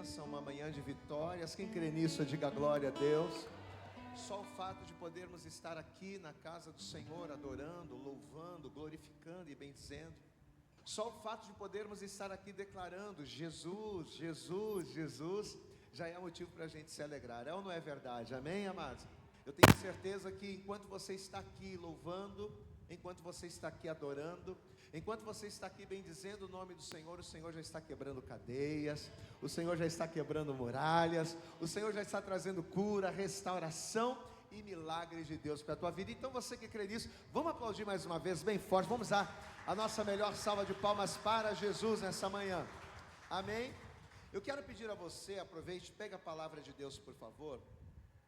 bênção, uma manhã de vitórias. Quem crê nisso, diga glória a Deus. Só o fato de podermos estar aqui na casa do Senhor, adorando, louvando, glorificando e bendizendo. Só o fato de podermos estar aqui declarando Jesus, Jesus, Jesus, já é motivo para a gente se alegrar. É ou não é verdade? Amém, amados? Eu tenho certeza que enquanto você está aqui louvando, enquanto você está aqui adorando, enquanto você está aqui bendizendo o nome do Senhor, o Senhor já está quebrando cadeias, o Senhor já está quebrando muralhas, o Senhor já está trazendo cura, restauração e milagres de Deus para a tua vida. Então você que crê nisso, vamos aplaudir mais uma vez, bem forte, vamos dar a nossa melhor salva de palmas para Jesus nessa manhã, amém? Eu quero pedir a você, aproveite, pega a palavra de Deus por favor.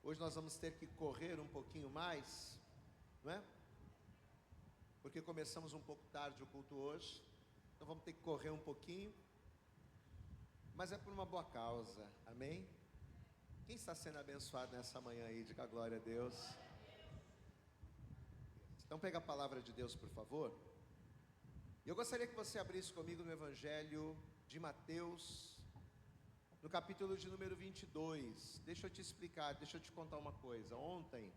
Hoje nós vamos ter que correr um pouquinho mais, não é? Porque começamos um pouco tarde o culto hoje, então vamos ter que correr um pouquinho, mas é por uma boa causa, amém? Quem está sendo abençoado nessa manhã aí, diga glória a Deus. Então pega a palavra de Deus por favor. Eu gostaria que você abrisse comigo no Evangelho de Mateus, no capítulo de número 22, deixa eu te explicar, deixa eu te contar uma coisa. Ontem,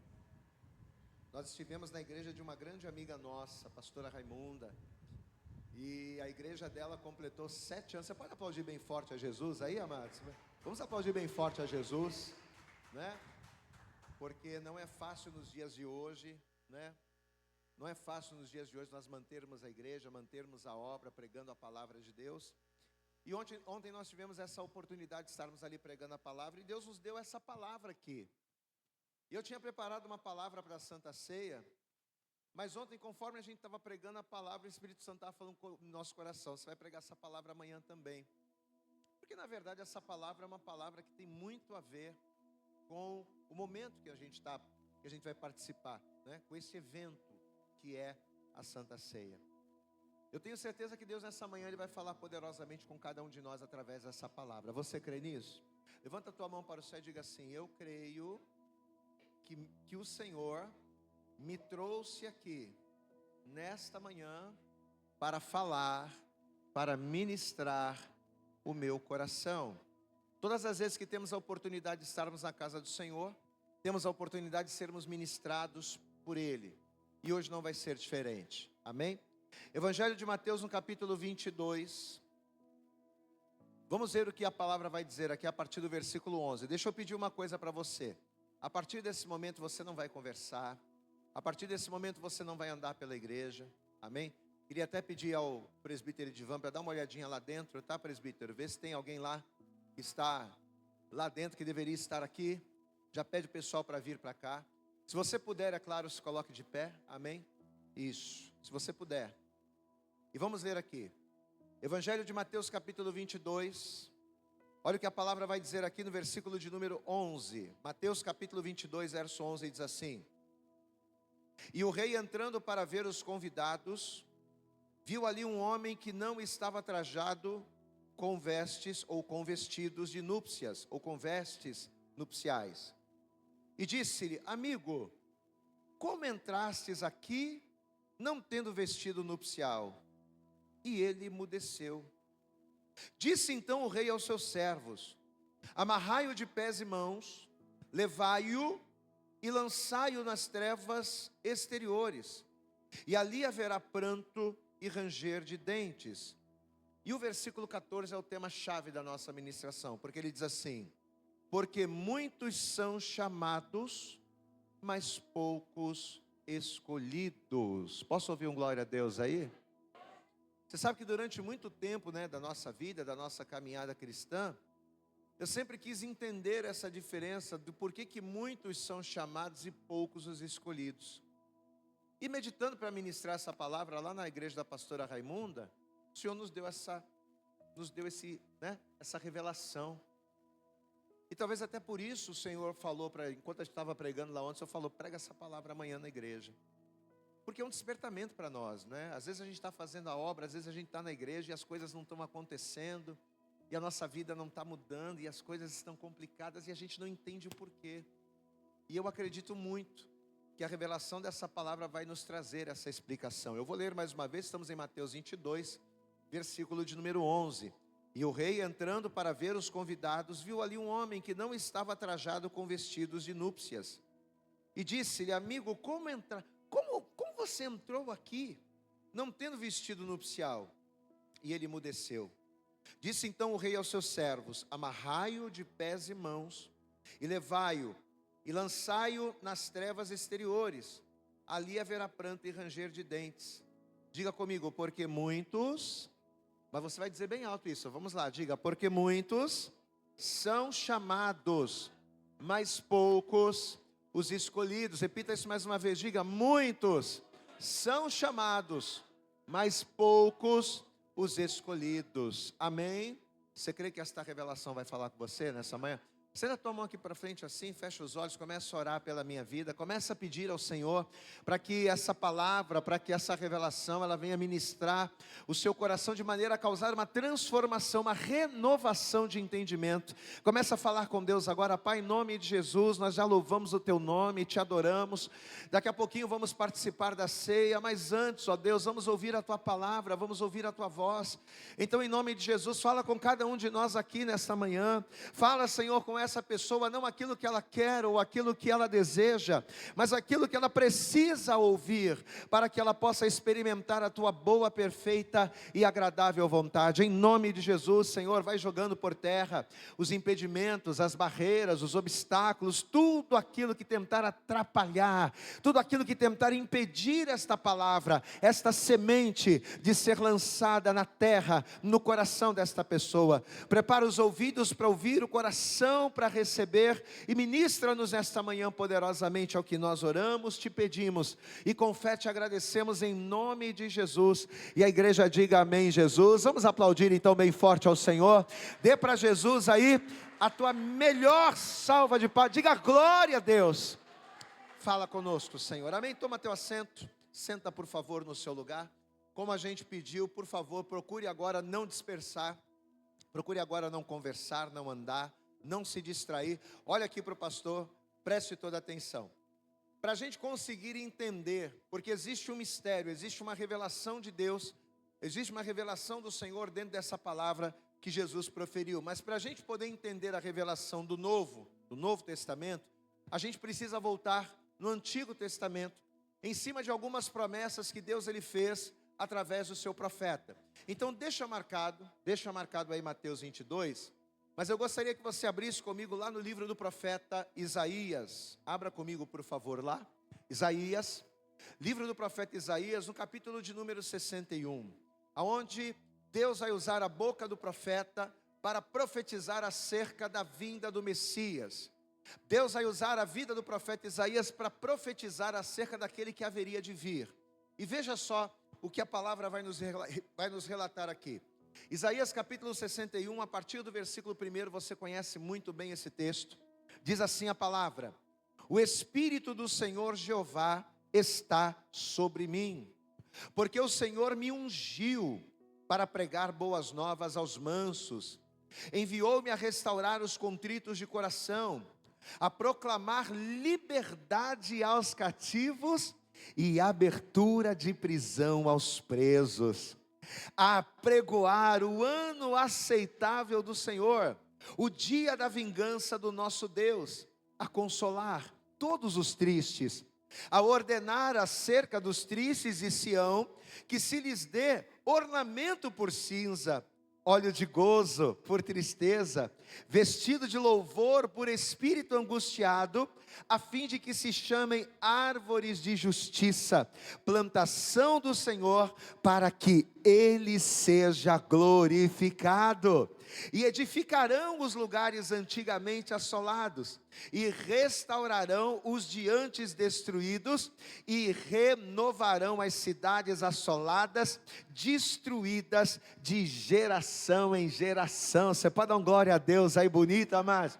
nós estivemos na igreja de uma grande amiga nossa, a pastora Raimunda, e a igreja dela completou 7 anos, você pode aplaudir bem forte a Jesus aí, amados? Vamos aplaudir bem forte a Jesus, né? Porque não é fácil nos dias de hoje, né? Não é fácil nos dias de hoje nós mantermos a igreja, mantermos a obra, pregando a palavra de Deus. E ontem nós tivemos essa oportunidade de estarmos ali pregando a palavra, e Deus nos deu essa palavra aqui. E eu tinha preparado uma palavra para a Santa Ceia, mas ontem, conforme a gente estava pregando a palavra, o Espírito Santo estava falando no nosso coração, você vai pregar essa palavra amanhã também. Porque na verdade essa palavra é uma palavra que tem muito a ver com o momento que a gente vai participar, né? Com esse evento que é a Santa Ceia. Eu tenho certeza que Deus nessa manhã Ele vai falar poderosamente com cada um de nós através dessa palavra. Você crê nisso? Levanta a tua mão para o céu e diga assim: eu creio que o Senhor me trouxe aqui nesta manhã para falar, para ministrar o meu coração. Todas as vezes que temos a oportunidade de estarmos na casa do Senhor, temos a oportunidade de sermos ministrados por Ele. E hoje não vai ser diferente. Amém? Evangelho de Mateus no capítulo 22. Vamos ver o que a palavra vai dizer aqui a partir do versículo 11. Deixa eu pedir uma coisa para você. A partir desse momento você não vai conversar. A partir desse momento você não vai andar pela igreja. Amém? Queria até pedir ao presbítero Edivan para dar uma olhadinha lá dentro, tá, presbítero? Vê se tem alguém lá que está lá dentro que deveria estar aqui. Já pede o pessoal para vir para cá. Se você puder, é claro, se coloque de pé. Amém? Isso, se você puder. E vamos ler aqui Evangelho de Mateus capítulo 22. Olha o que a palavra vai dizer aqui no versículo de número 11. Mateus capítulo 22, verso 11 diz assim: e o rei, entrando para ver os convidados, viu ali um homem que não estava trajado com vestes ou com vestidos de núpcias ou com vestes nupciais. E disse-lhe: amigo, como entrastes aqui não tendo vestido nupcial? E ele emudeceu. Disse então o rei aos seus servos: amarrai-o de pés e mãos, levai-o e lançai-o nas trevas exteriores, e ali haverá pranto e ranger de dentes. E o versículo 14 é o tema-chave da nossa ministração, porque ele diz assim: porque muitos são chamados, mas poucos escolhidos. Posso ouvir um glória a Deus aí? Você sabe que durante muito tempo, né, da nossa vida, da nossa caminhada cristã, eu sempre quis entender essa diferença do porquê que muitos são chamados e poucos os escolhidos. E meditando para ministrar essa palavra lá na igreja da pastora Raimunda, o Senhor nos deu essa revelação. E talvez até por isso o Senhor falou, enquanto eu estava pregando lá ontem, o Senhor falou: prega essa palavra amanhã na igreja. Porque é um despertamento para nós, né? Às vezes a gente está fazendo a obra, às vezes a gente está na igreja e as coisas não estão acontecendo, e a nossa vida não está mudando, e as coisas estão complicadas, e a gente não entende o porquê. E eu acredito muito que a revelação dessa palavra vai nos trazer essa explicação. Eu vou ler mais uma vez, estamos em Mateus 22, versículo de número 11. E o rei, entrando para ver os convidados, viu ali um homem que não estava trajado com vestidos de núpcias. E disse-lhe: amigo, como você entrou aqui, não tendo vestido nupcial? E ele emudeceu. Disse então o rei aos seus servos: amarrai-o de pés e mãos, e levai-o, e lançai-o nas trevas exteriores. Ali haverá pranto e ranger de dentes. Diga comigo: porque muitos... Mas você vai dizer bem alto isso, vamos lá, diga: porque muitos são chamados, mas poucos os escolhidos. Repita isso mais uma vez, diga: muitos são chamados, mas poucos os escolhidos. Amém? Você crê que esta revelação vai falar com você nessa manhã? Você dá a tua mão aqui para frente assim, fecha os olhos, começa a orar pela minha vida, começa a pedir ao Senhor para que essa palavra, para que essa revelação, ela venha ministrar o seu coração de maneira a causar uma transformação, uma renovação de entendimento. Começa a falar com Deus agora. Pai, em nome de Jesus, nós já louvamos o teu nome, te adoramos. Daqui a pouquinho vamos participar da ceia, mas antes, ó Deus, vamos ouvir a tua palavra, vamos ouvir a tua voz. Então, em nome de Jesus, fala com cada um de nós aqui nesta manhã. Fala, Senhor, com essa pessoa, não aquilo que ela quer ou aquilo que ela deseja, mas aquilo que ela precisa ouvir, para que ela possa experimentar a tua boa, perfeita e agradável vontade. Em nome de Jesus, Senhor, vai jogando por terra os impedimentos, as barreiras, os obstáculos, tudo aquilo que tentar atrapalhar, tudo aquilo que tentar impedir esta palavra, esta semente de ser lançada na terra, no coração desta pessoa. Prepara os ouvidos para ouvir, o coração para receber, e ministra-nos esta manhã poderosamente ao que nós oramos, te pedimos, e com fé te agradecemos em nome de Jesus. E a igreja diga amém, Jesus. Vamos aplaudir então bem forte ao Senhor. Dê para Jesus aí a tua melhor salva de palmas. Diga glória a Deus. Fala conosco, Senhor. Amém. Toma teu assento, senta por favor no seu lugar. Como a gente pediu, por favor, procure agora não dispersar, procure agora não conversar, não andar, não se distrair. Olha aqui para o pastor, preste toda atenção. Para a gente conseguir entender, porque existe um mistério, existe uma revelação de Deus, existe uma revelação do Senhor dentro dessa palavra que Jesus proferiu. Mas para a gente poder entender a revelação do Novo Testamento, a gente precisa voltar no Antigo Testamento, em cima de algumas promessas que Deus ele fez através do seu profeta. Então deixa marcado aí Mateus 22, mas eu gostaria que você abrisse comigo lá no livro do profeta Isaías. Abra comigo por favor lá, Isaías, livro do profeta Isaías, no capítulo de número 61, aonde Deus vai usar a boca do profeta para profetizar acerca da vinda do Messias. Deus vai usar a vida do profeta Isaías para profetizar acerca daquele que haveria de vir. E veja só o que a palavra vai nos relatar aqui. Isaías capítulo 61, a partir do versículo 1, você conhece muito bem esse texto. Diz assim a palavra: o Espírito do Senhor Jeová está sobre mim, porque o Senhor me ungiu para pregar boas novas aos mansos, enviou-me a restaurar os contritos de coração, a proclamar liberdade aos cativos e abertura de prisão aos presos, a pregoar o ano aceitável do Senhor, o dia da vingança do nosso Deus, a consolar todos os tristes, a ordenar acerca dos tristes de Sião, que se lhes dê ornamento por cinza, óleo de gozo por tristeza, vestido de louvor por espírito angustiado, a fim de que se chamem árvores de justiça, plantação do Senhor, para que Ele seja glorificado. E edificarão os lugares antigamente assolados, e restaurarão os de antes destruídos, e renovarão as cidades assoladas, destruídas de geração em geração. Você pode dar um glória a Deus aí bonito, amados?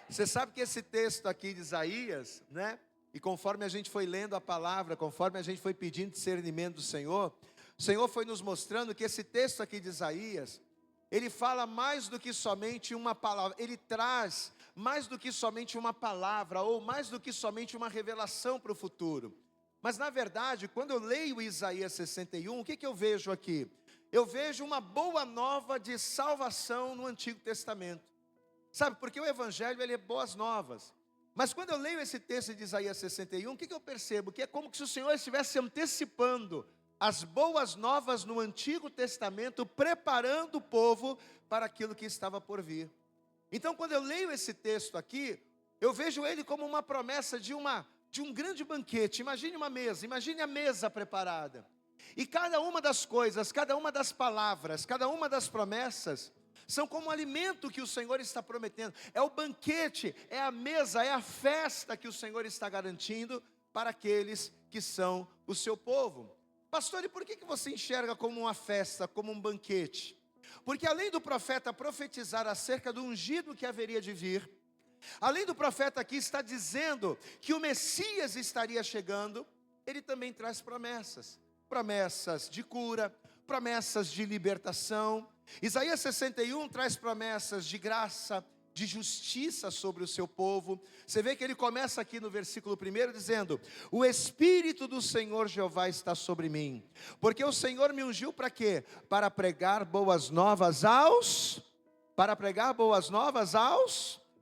Você sabe que esse texto aqui de Isaías, né? E conforme a gente foi lendo a palavra, conforme a gente foi pedindo discernimento do Senhor, o Senhor foi nos mostrando que esse texto aqui de Isaías, ele fala mais do que somente uma palavra, ele traz mais do que somente uma palavra, ou mais do que somente uma revelação para o futuro. Mas na verdade, quando eu leio Isaías 61, o que eu vejo aqui? eu vejo uma boa nova de salvação no Antigo Testamento. Sabe, porque o Evangelho, ele é boas novas. Mas quando eu leio esse texto de Isaías 61, o que eu percebo? Que é como se o Senhor estivesse antecipando as boas novas no Antigo Testamento, preparando o povo para aquilo que estava por vir. Então, quando eu leio esse texto aqui, eu vejo ele como uma promessa de um grande banquete. Imagine uma mesa, imagine a mesa preparada. E cada uma das coisas, cada uma das palavras, cada uma das promessas, são como o alimento que o Senhor está prometendo. É o banquete, é a mesa, é a festa que o Senhor está garantindo para aqueles que são o seu povo. Pastor, e por que você enxerga como uma festa, como um banquete? Porque além do profeta profetizar acerca do ungido que haveria de vir, além do profeta aqui estar dizendo que o Messias estaria chegando, ele também traz promessas. Promessas de cura, promessas de libertação. Isaías 61 traz promessas de graça, de justiça sobre o seu povo. Você vê que ele começa aqui no versículo 1 dizendo: o Espírito do Senhor Jeová está sobre mim, porque o Senhor me ungiu para quê? Para pregar boas novas aos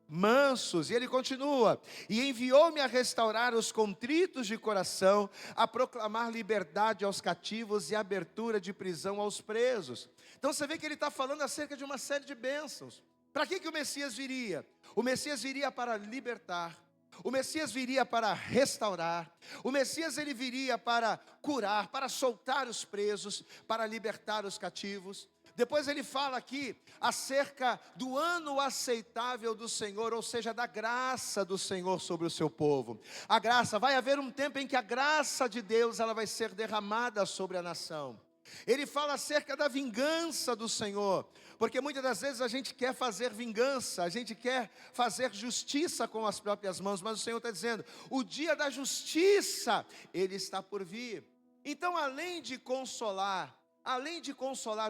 mansos. E ele continua: e enviou-me a restaurar os contritos de coração, a proclamar liberdade aos cativos e abertura de prisão aos presos. Então você vê que ele está falando acerca de uma série de bênçãos. Para que o Messias viria? O Messias viria para libertar, o Messias viria para restaurar, o Messias ele viria para curar, para soltar os presos, para libertar os cativos. Depois ele fala aqui acerca do ano aceitável do Senhor, ou seja, da graça do Senhor sobre o seu povo. A graça, vai haver um tempo em que a graça de Deus ela vai ser derramada sobre a nação. Ele fala acerca da vingança do Senhor, porque muitas das vezes a gente quer fazer vingança, a gente quer fazer justiça com as próprias mãos, mas o Senhor está dizendo, o dia da justiça, Ele está por vir. Então, além de consolar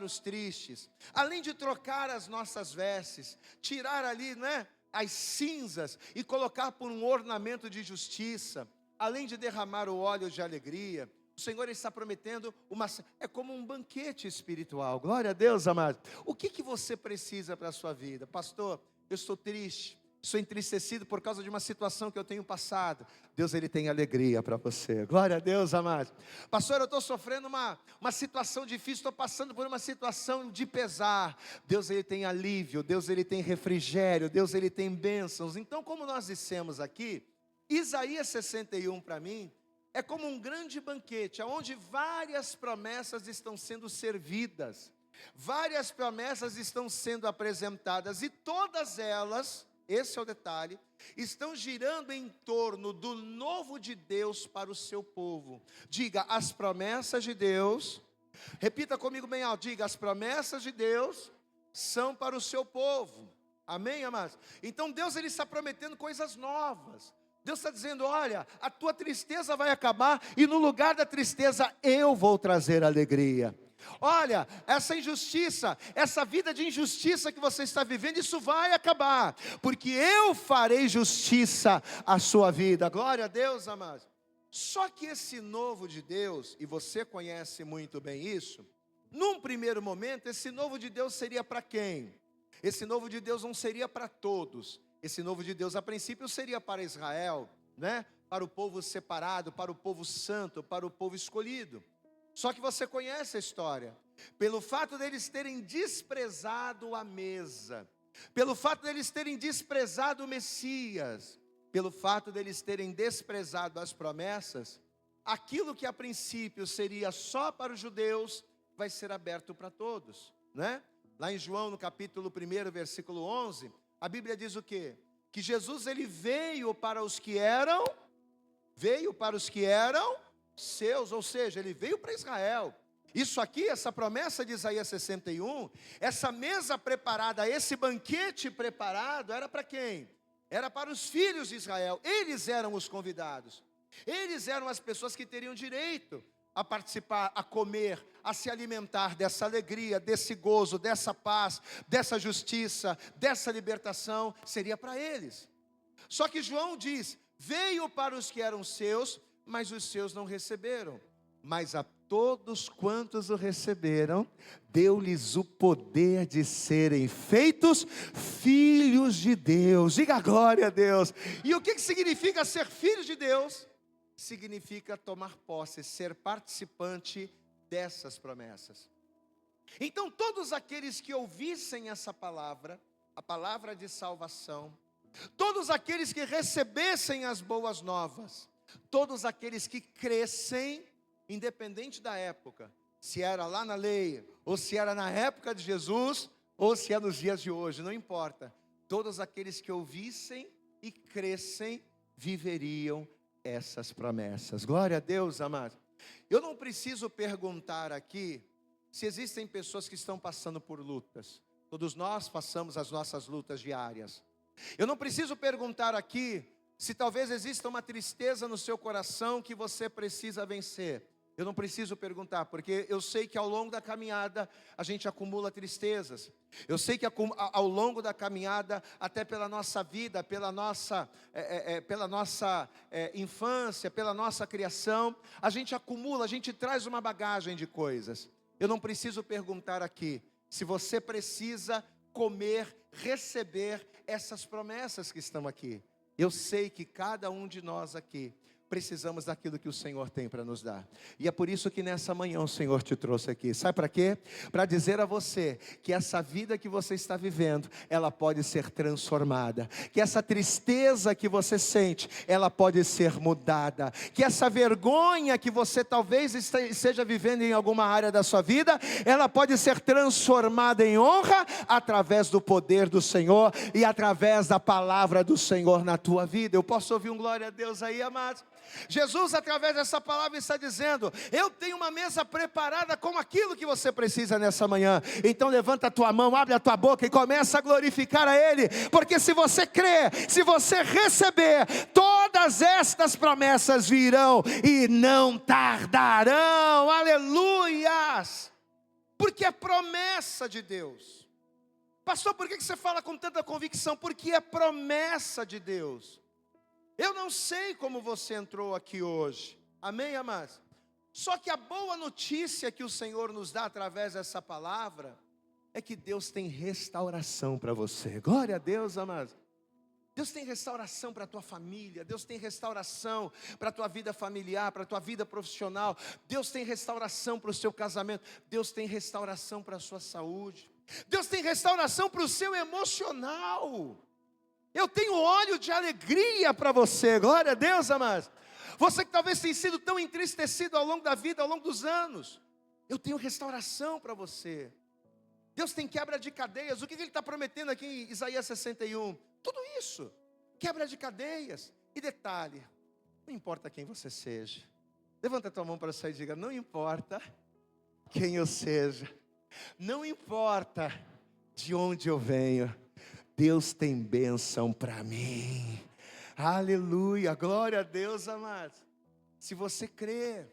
os tristes, além de trocar as nossas vestes, tirar ali, as cinzas e colocar por um ornamento de justiça, além de derramar o óleo de alegria, o Senhor está prometendo é como um banquete espiritual. Glória a Deus, amado. O que você precisa para a sua vida? Pastor, eu estou triste, sou entristecido por causa de uma situação que eu tenho passado. Deus, Ele tem alegria para você. Glória a Deus, amado. Pastor, eu estou sofrendo uma situação difícil, estou passando por uma situação de pesar. Deus, Ele tem alívio, Deus, Ele tem refrigério, Deus, Ele tem bênçãos. Então, como nós dissemos aqui, Isaías 61 para mim, é como um grande banquete, onde várias promessas estão sendo servidas, várias promessas estão sendo apresentadas, e todas elas, esse é o detalhe, estão girando em torno do novo de Deus para o seu povo. Diga, as promessas de Deus, repita comigo bem alto, diga, as promessas de Deus são para o seu povo. Amém, amados? Então Deus, Ele está prometendo coisas novas. Deus está dizendo, olha, a tua tristeza vai acabar, e no lugar da tristeza, eu vou trazer alegria. Olha, essa injustiça, essa vida de injustiça que você está vivendo, isso vai acabar, porque eu farei justiça à sua vida. Glória a Deus, amados. Só que esse novo de Deus, e você conhece muito bem isso, num primeiro momento, esse novo de Deus seria para quem? Esse novo de Deus não seria para todos. Esse novo de Deus, a princípio, seria para Israel, para o povo separado, para o povo santo, para o povo escolhido. Só que você conhece a história. Pelo fato deles terem desprezado a mesa, pelo fato deles terem desprezado o Messias, pelo fato deles terem desprezado as promessas, aquilo que a princípio seria só para os judeus, vai ser aberto para todos, Lá em João, no capítulo 1, versículo 11, a Bíblia diz o quê? Que Jesus, Ele veio para os que eram seus, ou seja, Ele veio para Israel. Isso aqui, essa promessa de Isaías 61, essa mesa preparada, esse banquete preparado, era para quem? Era para os filhos de Israel. Eles eram os convidados, eles eram as pessoas que teriam direito a participar, a comer, a se alimentar dessa alegria, desse gozo, dessa paz, dessa justiça, dessa libertação, seria para eles. Só que João diz, veio para os que eram seus, mas os seus não receberam. Mas a todos quantos o receberam, deu-lhes o poder de serem feitos filhos de Deus. Diga glória a Deus. E o que significa ser filho de Deus? Significa tomar posse, ser participante dessas promessas. Então todos aqueles que ouvissem essa palavra, a palavra de salvação, todos aqueles que recebessem as boas novas, todos aqueles que crescem, independente da época, se era lá na lei, ou se era na época de Jesus, ou se é nos dias de hoje, não importa. Todos aqueles que ouvissem e crescem, viveriam essas promessas. Glória a Deus, amados. Eu não preciso perguntar aqui se existem pessoas que estão passando por lutas. Todos nós passamos as nossas lutas diárias. Eu não preciso perguntar aqui se talvez exista uma tristeza no seu coração que você precisa vencer. Eu não preciso perguntar, porque eu sei que ao longo da caminhada a gente acumula tristezas. Eu sei que ao longo da caminhada, até pela nossa vida, pela nossa infância, pela nossa criação, a gente acumula, a gente traz uma bagagem de coisas. Eu não preciso perguntar aqui se você precisa comer, receber essas promessas que estão aqui. Eu sei que cada um de nós aqui precisamos daquilo que o Senhor tem para nos dar. E é por isso que nessa manhã o Senhor te trouxe aqui. Sabe para quê? Para dizer a você que essa vida que você está vivendo, ela pode ser transformada. Que essa tristeza que você sente, ela pode ser mudada. Que essa vergonha que você talvez esteja vivendo em alguma área da sua vida, ela pode ser transformada em honra através do poder do Senhor e através da palavra do Senhor na tua vida. Eu posso ouvir um glória a Deus aí, amados? Jesus, através dessa palavra, está dizendo: eu tenho uma mesa preparada com aquilo que você precisa nessa manhã. Então levanta a tua mão, abre a tua boca e começa a glorificar a Ele, porque se você crer, se você receber, todas estas promessas virão e não tardarão. Aleluias! Porque é promessa de Deus. Pastor, por que você fala com tanta convicção? Porque é promessa de Deus. Eu não sei como você entrou aqui hoje, amém, amados? Só que a boa notícia que o Senhor nos dá através dessa palavra é que Deus tem restauração para você. Glória a Deus, amados. Deus tem restauração para a tua família, Deus tem restauração para a tua vida familiar, para a tua vida profissional, Deus tem restauração para o seu casamento, Deus tem restauração para a sua saúde, Deus tem restauração para o seu emocional. Eu tenho óleo de alegria para você, glória a Deus, amados. Você que talvez tenha sido tão entristecido ao longo da vida, ao longo dos anos, eu tenho restauração para você. Deus tem quebra de cadeias. O que Ele está prometendo aqui em Isaías 61? Tudo isso, quebra de cadeias. E detalhe, não importa quem você seja, levanta a tua mão para sair e diga: não importa quem eu seja, não importa de onde eu venho, Deus tem bênção para mim. Aleluia, glória a Deus, amados. Se você crer,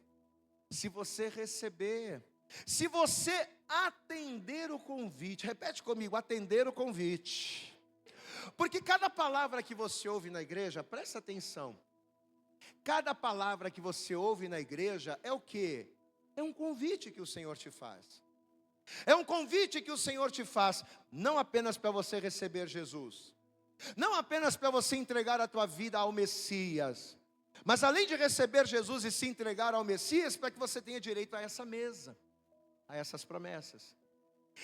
se você receber, se você atender o convite, repete comigo: atender o convite. Porque cada palavra que você ouve na igreja, presta atenção, cada palavra que você ouve na igreja é o quê? É um convite que o Senhor te faz. É um convite que o Senhor te faz, não apenas para você receber Jesus, não apenas para você entregar a tua vida ao Messias, mas além de receber Jesus e se entregar ao Messias, para que você tenha direito a essa mesa, a essas promessas.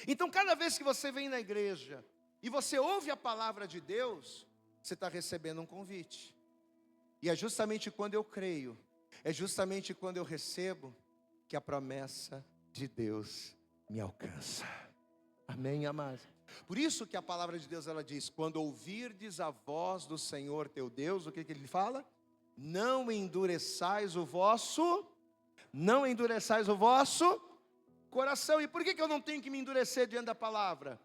Então cada vez que você vem na igreja e você ouve a palavra de Deus, você está recebendo um convite. E é justamente quando eu creio, é justamente quando eu recebo, que a promessa de Deus me alcança. Amém, amados? Por isso que a palavra de Deus, ela diz: quando ouvirdes a voz do Senhor teu Deus, o que Ele fala? Não endureçais o vosso coração. E por que eu não tenho que me endurecer diante da palavra?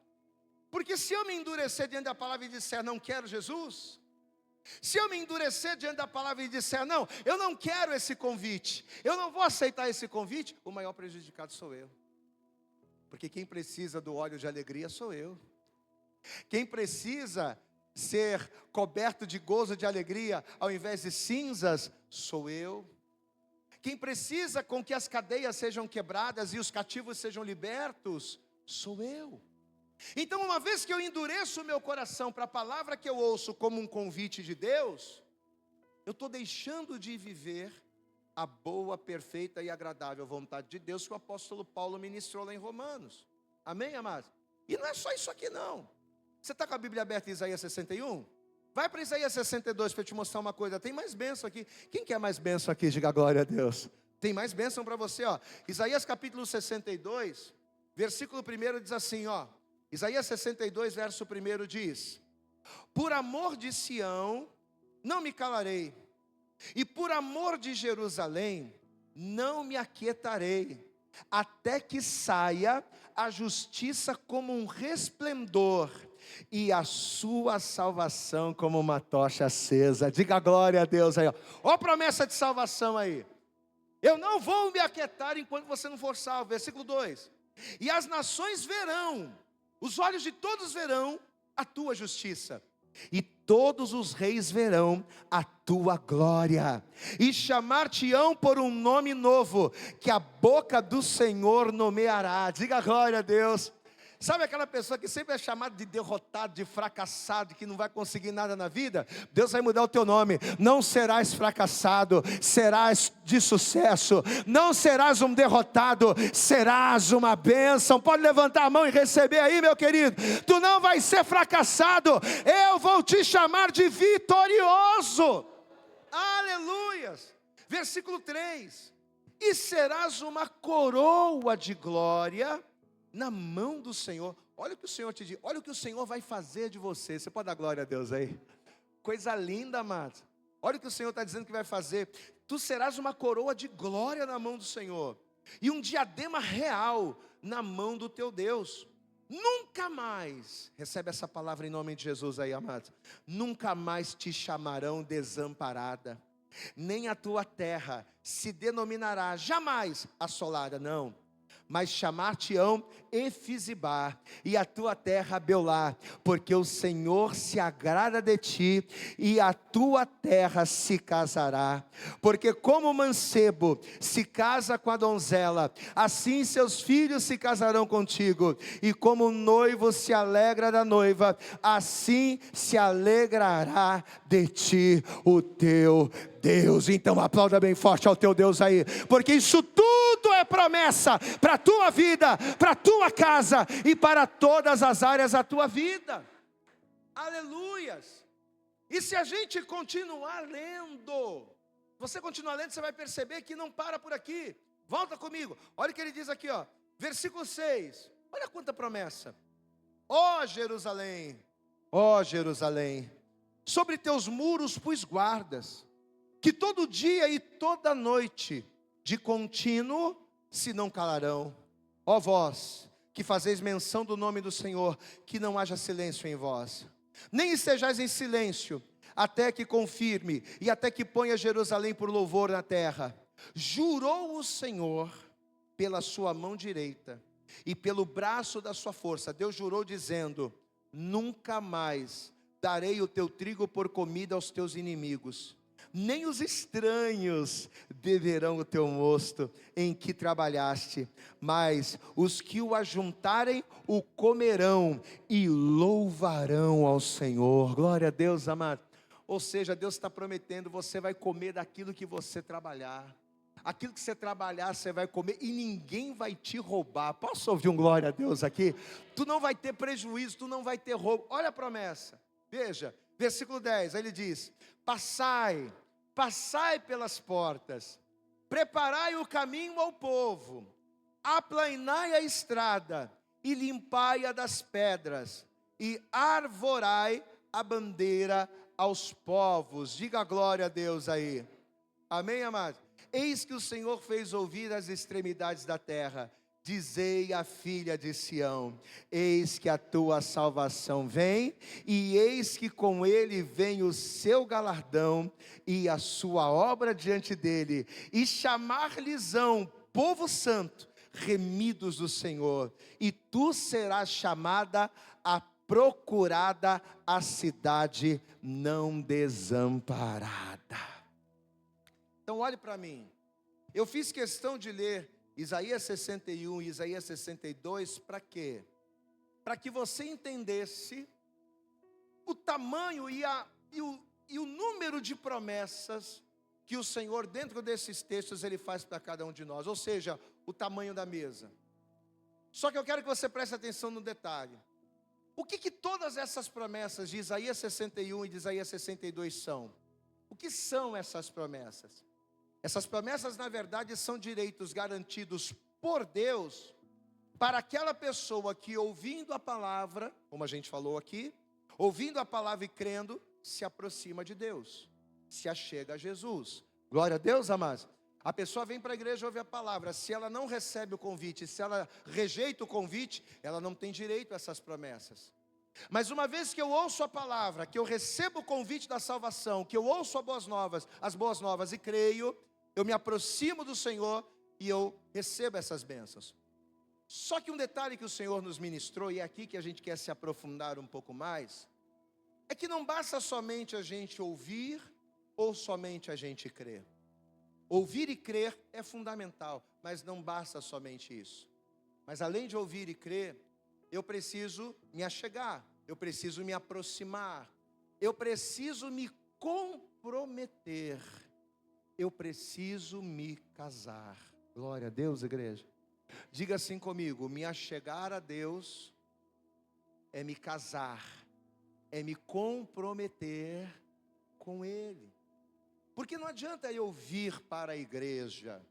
Porque se eu me endurecer diante da palavra e disser não quero Jesus, se eu me endurecer diante da palavra e disser não, eu não quero esse convite, eu não vou aceitar esse convite, o maior prejudicado sou eu. Porque quem precisa do óleo de alegria sou eu. Quem precisa ser coberto de gozo de alegria ao invés de cinzas, sou eu. Quem precisa com que as cadeias sejam quebradas e os cativos sejam libertos, sou eu. Então, uma vez que eu endureço o meu coração para a palavra que eu ouço como um convite de Deus, eu estou deixando de viver a boa, perfeita e agradável vontade de Deus que o apóstolo Paulo ministrou lá em Romanos. Amém, amados? E não é só isso aqui não. Você está com a Bíblia aberta em Isaías 61? Vai para Isaías 62 para eu te mostrar uma coisa. Tem mais bênção aqui. Quem quer mais bênção aqui? Diga glória a Deus. Tem mais bênção para você, ó. Isaías capítulo 62, versículo 1 diz assim, ó. Isaías 62, verso 1 diz: por amor de Sião, não me calarei, e por amor de Jerusalém, não me aquietarei, até que saia a justiça como um resplendor, e a sua salvação como uma tocha acesa. Diga glória a Deus aí, ó. Ó a promessa de salvação aí. Eu não vou me aquietar enquanto você não for salvo. Versículo 2: e as nações verão, os olhos de todos verão a tua justiça, e todos os reis verão a tua glória, e chamar-te-ão por um nome novo, que a boca do Senhor nomeará. Diga glória a Deus. Sabe aquela pessoa que sempre é chamada de derrotado, de fracassado, que não vai conseguir nada na vida? Deus vai mudar o teu nome. Não serás fracassado, serás de sucesso. Não serás um derrotado, serás uma bênção. Pode levantar a mão e receber aí, meu querido. Tu não vai ser fracassado, eu vou te chamar de vitorioso. Aleluias. Versículo 3: e serás uma coroa de glória na mão do Senhor. Olha o que o Senhor te diz, olha o que o Senhor vai fazer de você. Você pode dar glória a Deus aí? Coisa linda, amado. Olha o que o Senhor está dizendo que vai fazer. Tu serás uma coroa de glória na mão do Senhor, e um diadema real na mão do teu Deus. Nunca mais, recebe essa palavra em nome de Jesus aí, amado. Nunca mais te chamarão desamparada, nem a tua terra se denominará jamais assolada, não, mas chamar-te-ão Efizibá, e a tua terra Beulá, porque o Senhor se agrada de ti, e a tua terra se casará. Porque como o mancebo se casa com a donzela, assim seus filhos se casarão contigo, e como o noivo se alegra da noiva, assim se alegrará de ti o teu Deus. Então aplauda bem forte ao teu Deus aí, porque isso tudo é promessa para a tua vida, para a tua casa e para todas as áreas da tua vida. Aleluias. E se a gente continuar lendo, você continuar lendo, você vai perceber que não para por aqui. Volta comigo, olha o que ele diz aqui, ó, versículo 6, olha quanta promessa. Ó Jerusalém, sobre teus muros pus guardas, que todo dia e toda noite, de contínuo, se não calarão. Ó vós, que fazeis menção do nome do Senhor, que não haja silêncio em vós, nem estejais em silêncio, até que confirme, e até que ponha Jerusalém por louvor na terra. Jurou o Senhor pela sua mão direita, e pelo braço da sua força. Deus jurou dizendo: nunca mais darei o teu trigo por comida aos teus inimigos, nem os estranhos beberão o teu mosto em que trabalhaste, mas os que o ajuntarem o comerão e louvarão ao Senhor. Glória a Deus, amado. Ou seja, Deus está prometendo, você vai comer daquilo que você trabalhar. Aquilo que você trabalhar, você vai comer, e ninguém vai te roubar. Posso ouvir um glória a Deus aqui? Tu não vai ter prejuízo, tu não vai ter roubo. Olha a promessa, veja, versículo 10, aí ele diz: passai pelas portas, preparai o caminho ao povo, aplainai a estrada, e limpai-a das pedras, e arvorai a bandeira aos povos. Diga glória a Deus aí. Amém, amados? Eis que o Senhor fez ouvir as extremidades da terra. Dizei à filha de Sião: eis que a tua salvação vem, e eis que com ele vem o seu galardão e a sua obra diante dele, e chamar-lhes-ão povo santo, remidos do Senhor, e tu serás chamada a procurada, a cidade não desamparada. Então olhe para mim, Eu fiz questão de ler Isaías 61 e Isaías 62, para quê? Para que você entendesse o tamanho e o número de promessas que o Senhor, dentro desses textos, Ele faz para cada um de nós. Ou seja, o tamanho da mesa. Só que eu quero que você preste atenção no detalhe. O que todas essas promessas de Isaías 61 e de Isaías 62 são? O que são essas promessas? Essas promessas, na verdade, são direitos garantidos por Deus para aquela pessoa que, ouvindo a palavra, como a gente falou aqui, ouvindo a palavra e crendo, se aproxima de Deus, se achega a Jesus. Glória a Deus, amados. A pessoa vem para a igreja e ouve a palavra. Se ela não recebe o convite, se ela rejeita o convite, ela não tem direito a essas promessas. Mas uma vez que eu ouço a palavra, que eu recebo o convite da salvação, que eu ouço as boas novas e creio, eu me aproximo do Senhor e eu recebo essas bênçãos. Só que um detalhe que o Senhor nos ministrou, e é aqui que a gente quer se aprofundar um pouco mais, é que não basta somente a gente ouvir ou somente a gente crer. Ouvir e crer é fundamental, mas não basta somente isso. Mas além de ouvir e crer, eu preciso me achegar, eu preciso me aproximar, eu preciso me comprometer, eu preciso me casar. Glória a Deus, igreja. Diga assim comigo: me achegar a Deus é me casar, é me comprometer com Ele. Porque não adianta eu vir para a igreja,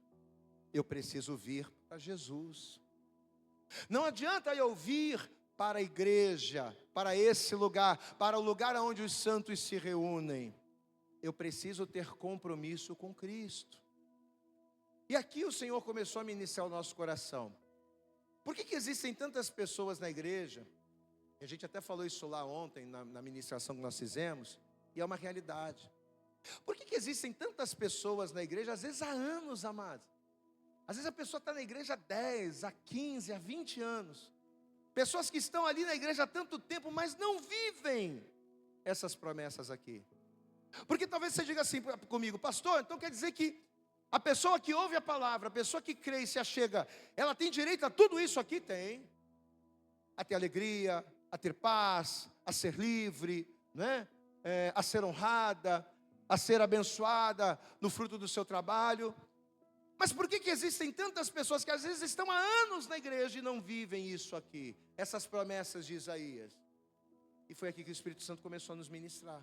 eu preciso vir para Jesus. Não adianta eu vir para a igreja, para esse lugar, para o lugar onde os santos se reúnem. Eu preciso ter compromisso com Cristo. E aqui o Senhor começou a ministrar o nosso coração. Por que existem tantas pessoas na igreja? A gente até falou isso lá ontem, na ministração que nós fizemos, e é uma realidade. Por que existem tantas pessoas na igreja, às vezes há anos, amados? Às vezes a pessoa está na igreja há 10, há 15, há 20 anos. Pessoas que estão ali na igreja há tanto tempo, mas não vivem essas promessas aqui. Porque talvez você diga assim comigo: pastor, então quer dizer que a pessoa que ouve a palavra, a pessoa que crê e se achega, ela tem direito a tudo isso aqui? Tem. A ter alegria, a ter paz, a ser livre, né? A ser honrada, a ser abençoada no fruto do seu trabalho. Mas por que existem tantas pessoas que às vezes estão há anos na igreja e não vivem isso aqui? Essas promessas de Isaías. E foi aqui que o Espírito Santo começou a nos ministrar.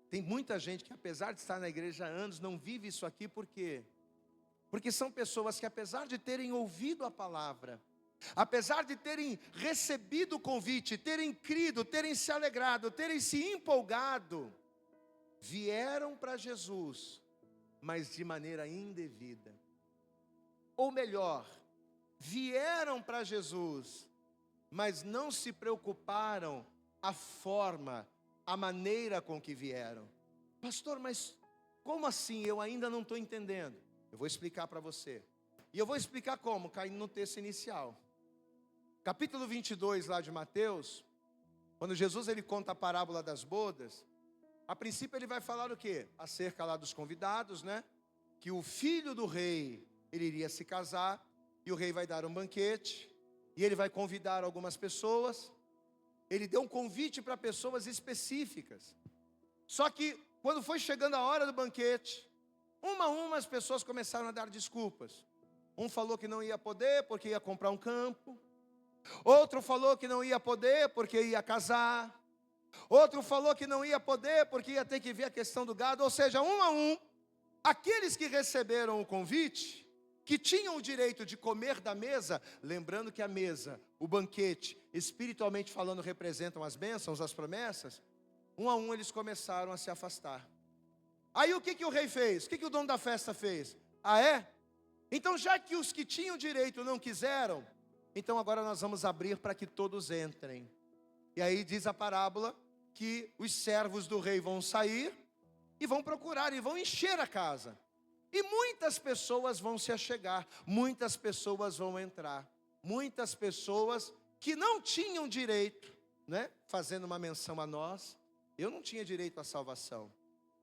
Tem muita gente que, apesar de estar na igreja há anos, não vive isso aqui. Por quê? Porque são pessoas que, apesar de terem ouvido a palavra, apesar de terem recebido o convite, terem crido, terem se alegrado, terem se empolgado, vieram para Jesus, mas de maneira indevida. Ou melhor, vieram para Jesus, mas não se preocuparam a forma, a maneira com que vieram. Pastor, mas como assim? Eu ainda não estou entendendo. Eu vou explicar para você. E eu vou explicar como, caindo no texto inicial. Capítulo 22 lá de Mateus, quando Jesus ele conta a parábola das bodas, a princípio ele vai falar o quê? Acerca lá dos convidados, né? Que o filho do rei, ele iria se casar, e o rei vai dar um banquete, e ele vai convidar algumas pessoas. Ele deu um convite para pessoas específicas. Só que, quando foi chegando a hora do banquete, uma a uma as pessoas começaram a dar desculpas. Um falou que não ia poder porque ia comprar um campo. Outro falou que não ia poder porque ia casar. Outro falou que não ia poder porque ia ter que ver a questão do gado. Ou seja, um a um, aqueles que receberam o convite, que tinham o direito de comer da mesa, lembrando que a mesa, o banquete, espiritualmente falando, representam as bênçãos, as promessas, um a um eles começaram a se afastar. Aí o que o rei fez? O que o dono da festa fez? Ah, é? Então já que os que tinham direito não quiseram, então agora nós vamos abrir para que todos entrem. E aí diz a parábola que os servos do rei vão sair e vão procurar e vão encher a casa. E muitas pessoas vão se achegar, muitas pessoas vão entrar, muitas pessoas que não tinham direito, né? Fazendo uma menção a nós, eu não tinha direito à salvação,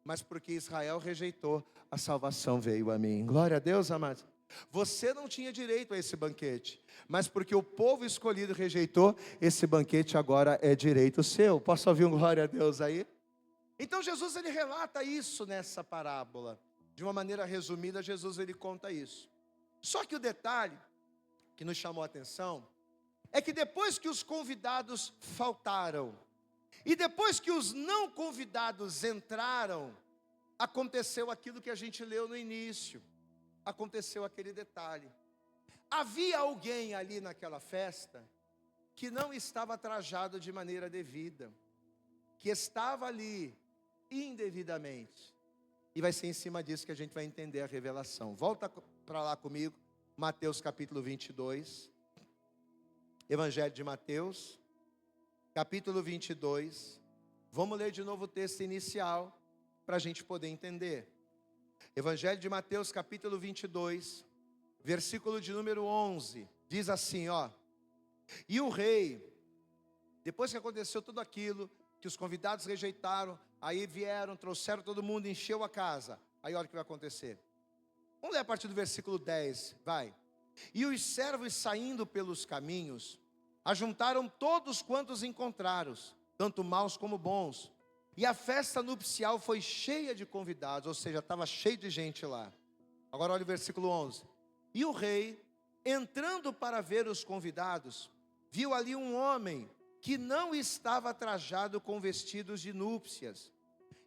mas porque Israel rejeitou, a salvação veio a mim. Glória a Deus, amados. Você não tinha direito a esse banquete, mas porque o povo escolhido rejeitou, esse banquete agora é direito seu. Posso ouvir um glória a Deus aí? Então Jesus ele relata isso nessa parábola. De uma maneira resumida, Jesus ele conta isso. Só que o detalhe que nos chamou a atenção é que depois que os convidados faltaram e depois que os não convidados entraram, aconteceu aquilo que a gente leu no início. Aconteceu aquele detalhe. Havia alguém ali naquela festa que não estava trajado de maneira devida, que estava ali indevidamente. E vai ser em cima disso que a gente vai entender a revelação. Volta para lá comigo, Mateus capítulo 22. Evangelho de Mateus, capítulo 22. Vamos ler de novo o texto inicial, para a gente poder entender. Evangelho de Mateus, capítulo 22, versículo de número 11, diz assim, ó: e o rei, depois que aconteceu tudo aquilo, que os convidados rejeitaram, aí vieram, trouxeram todo mundo, encheu a casa, aí olha o que vai acontecer. Vamos ler a partir do versículo 10, vai. E os servos saindo pelos caminhos, ajuntaram todos quantos encontraram, tanto maus como bons, e a festa nupcial foi cheia de convidados, ou seja, estava cheio de gente lá. Agora olha o versículo 11. E o rei, entrando para ver os convidados, viu ali um homem que não estava trajado com vestidos de núpcias,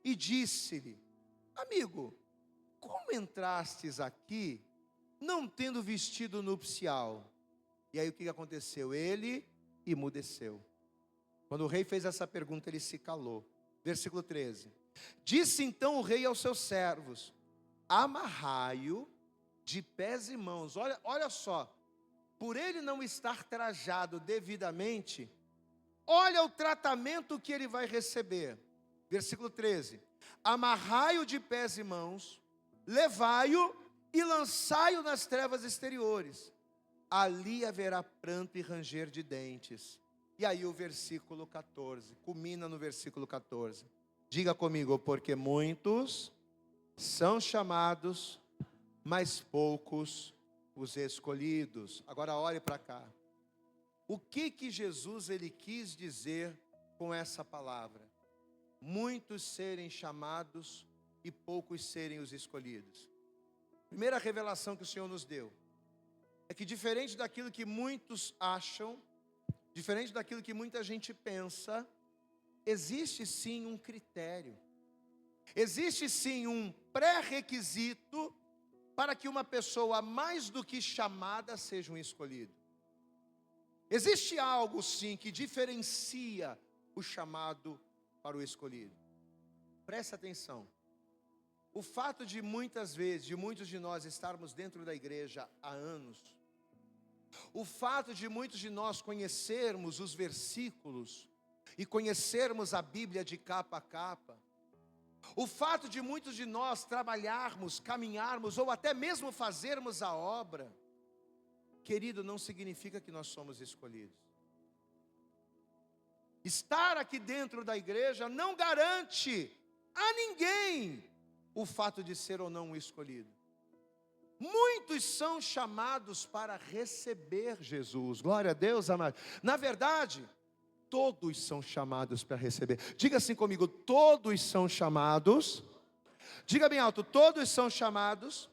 e disse-lhe: amigo, como entrastes aqui, não tendo vestido nupcial? E aí o que aconteceu? Ele emudeceu. Quando o rei fez essa pergunta, ele se calou. Versículo 13. Disse então o rei aos seus servos: amarrai-o de pés e mãos. Olha só, por ele não estar trajado devidamente, olha o tratamento que ele vai receber. Versículo 13. Amarrai-o de pés e mãos, levai-o e lançai-o nas trevas exteriores. Ali haverá pranto e ranger de dentes. E aí o versículo 14, culmina no versículo 14. Diga comigo: porque muitos são chamados, mas poucos os escolhidos. Agora olhe para cá. O que Jesus ele quis dizer com essa palavra? Muitos serem chamados e poucos serem os escolhidos. Primeira revelação que o Senhor nos deu é que, diferente daquilo que muitos acham, diferente daquilo que muita gente pensa, existe sim um critério, existe sim um pré-requisito para que uma pessoa mais do que chamada seja um escolhido. Existe algo sim que diferencia o chamado para o escolhido. Presta atenção. O fato de muitas vezes, de muitos de nós estarmos dentro da igreja há anos, o fato de muitos de nós conhecermos os versículos e conhecermos a Bíblia de capa a capa, o fato de muitos de nós trabalharmos, caminharmos ou até mesmo fazermos a obra, querido, não significa que nós somos escolhidos. Estar aqui dentro da igreja não garante a ninguém o fato de ser ou não um escolhido. Muitos são chamados para receber Jesus. Glória a Deus, amado. Na verdade, todos são chamados para receber. Diga assim comigo: todos são chamados. Diga bem alto: todos são chamados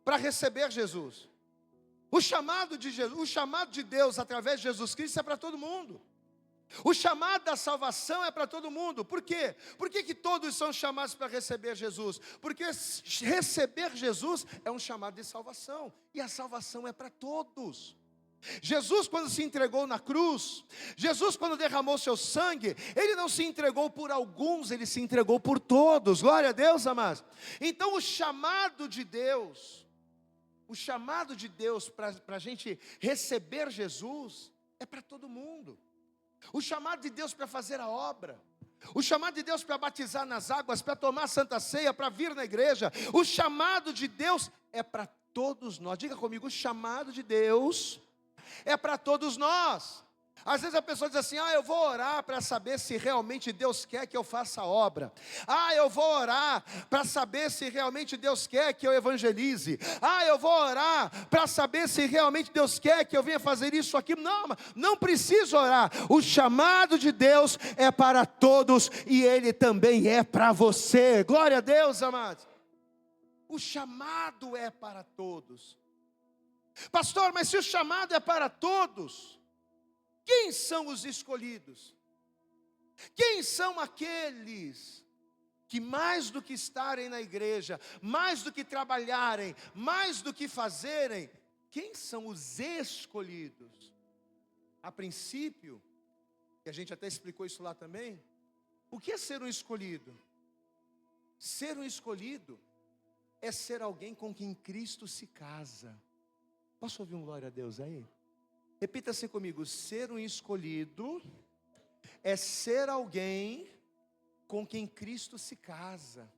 para receber Jesus. O chamado de Jesus, o chamado de Deus através de Jesus Cristo é para todo mundo. O chamado da salvação é para todo mundo. Por quê? Por que todos são chamados para receber Jesus? Porque receber Jesus é um chamado de salvação, e a salvação é para todos. Jesus, quando se entregou na cruz, Jesus, quando derramou seu sangue, Ele não se entregou por alguns, Ele se entregou por todos. Glória a Deus, amados. Então o chamado de Deus para a gente receber Jesus é para todo mundo. O chamado de Deus para fazer a obra, o chamado de Deus para batizar nas águas, para tomar a Santa Ceia, para vir na igreja, o chamado de Deus é para todos nós. Diga comigo: o chamado de Deus é para todos nós. Às vezes a pessoa diz assim: eu vou orar para saber se realmente Deus quer que eu faça a obra. Eu vou orar para saber se realmente Deus quer que eu evangelize. Eu vou orar para saber se realmente Deus quer que eu venha fazer isso aqui. Não preciso orar. O chamado de Deus é para todos e ele também é para você. Glória a Deus, amados. O chamado é para todos. Pastor, mas se o chamado é para todos, quem são os escolhidos? Quem são aqueles que mais do que estarem na igreja, mais do que trabalharem, mais do que fazerem, quem são os escolhidos? A princípio, e a gente até explicou isso lá também, o que é ser um escolhido? Ser um escolhido é ser alguém com quem Cristo se casa. Posso ouvir um glória a Deus aí? Repita assim comigo: ser um escolhido é ser alguém com quem Cristo se casa.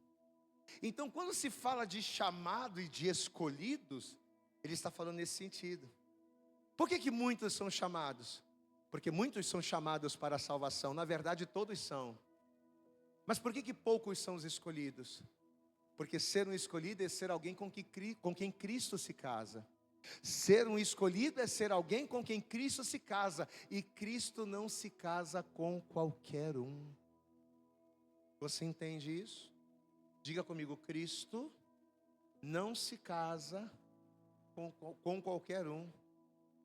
Então, quando se fala de chamado e de escolhidos, ele está falando nesse sentido. Por que muitos são chamados? Porque muitos são chamados para a salvação. Na verdade, todos são. Mas por que poucos são os escolhidos? Porque ser um escolhido é ser alguém com quem Cristo se casa. Ser um escolhido é ser alguém com quem Cristo se casa. E Cristo não se casa com qualquer um. Você entende isso? Diga comigo: Cristo não se casa com qualquer um.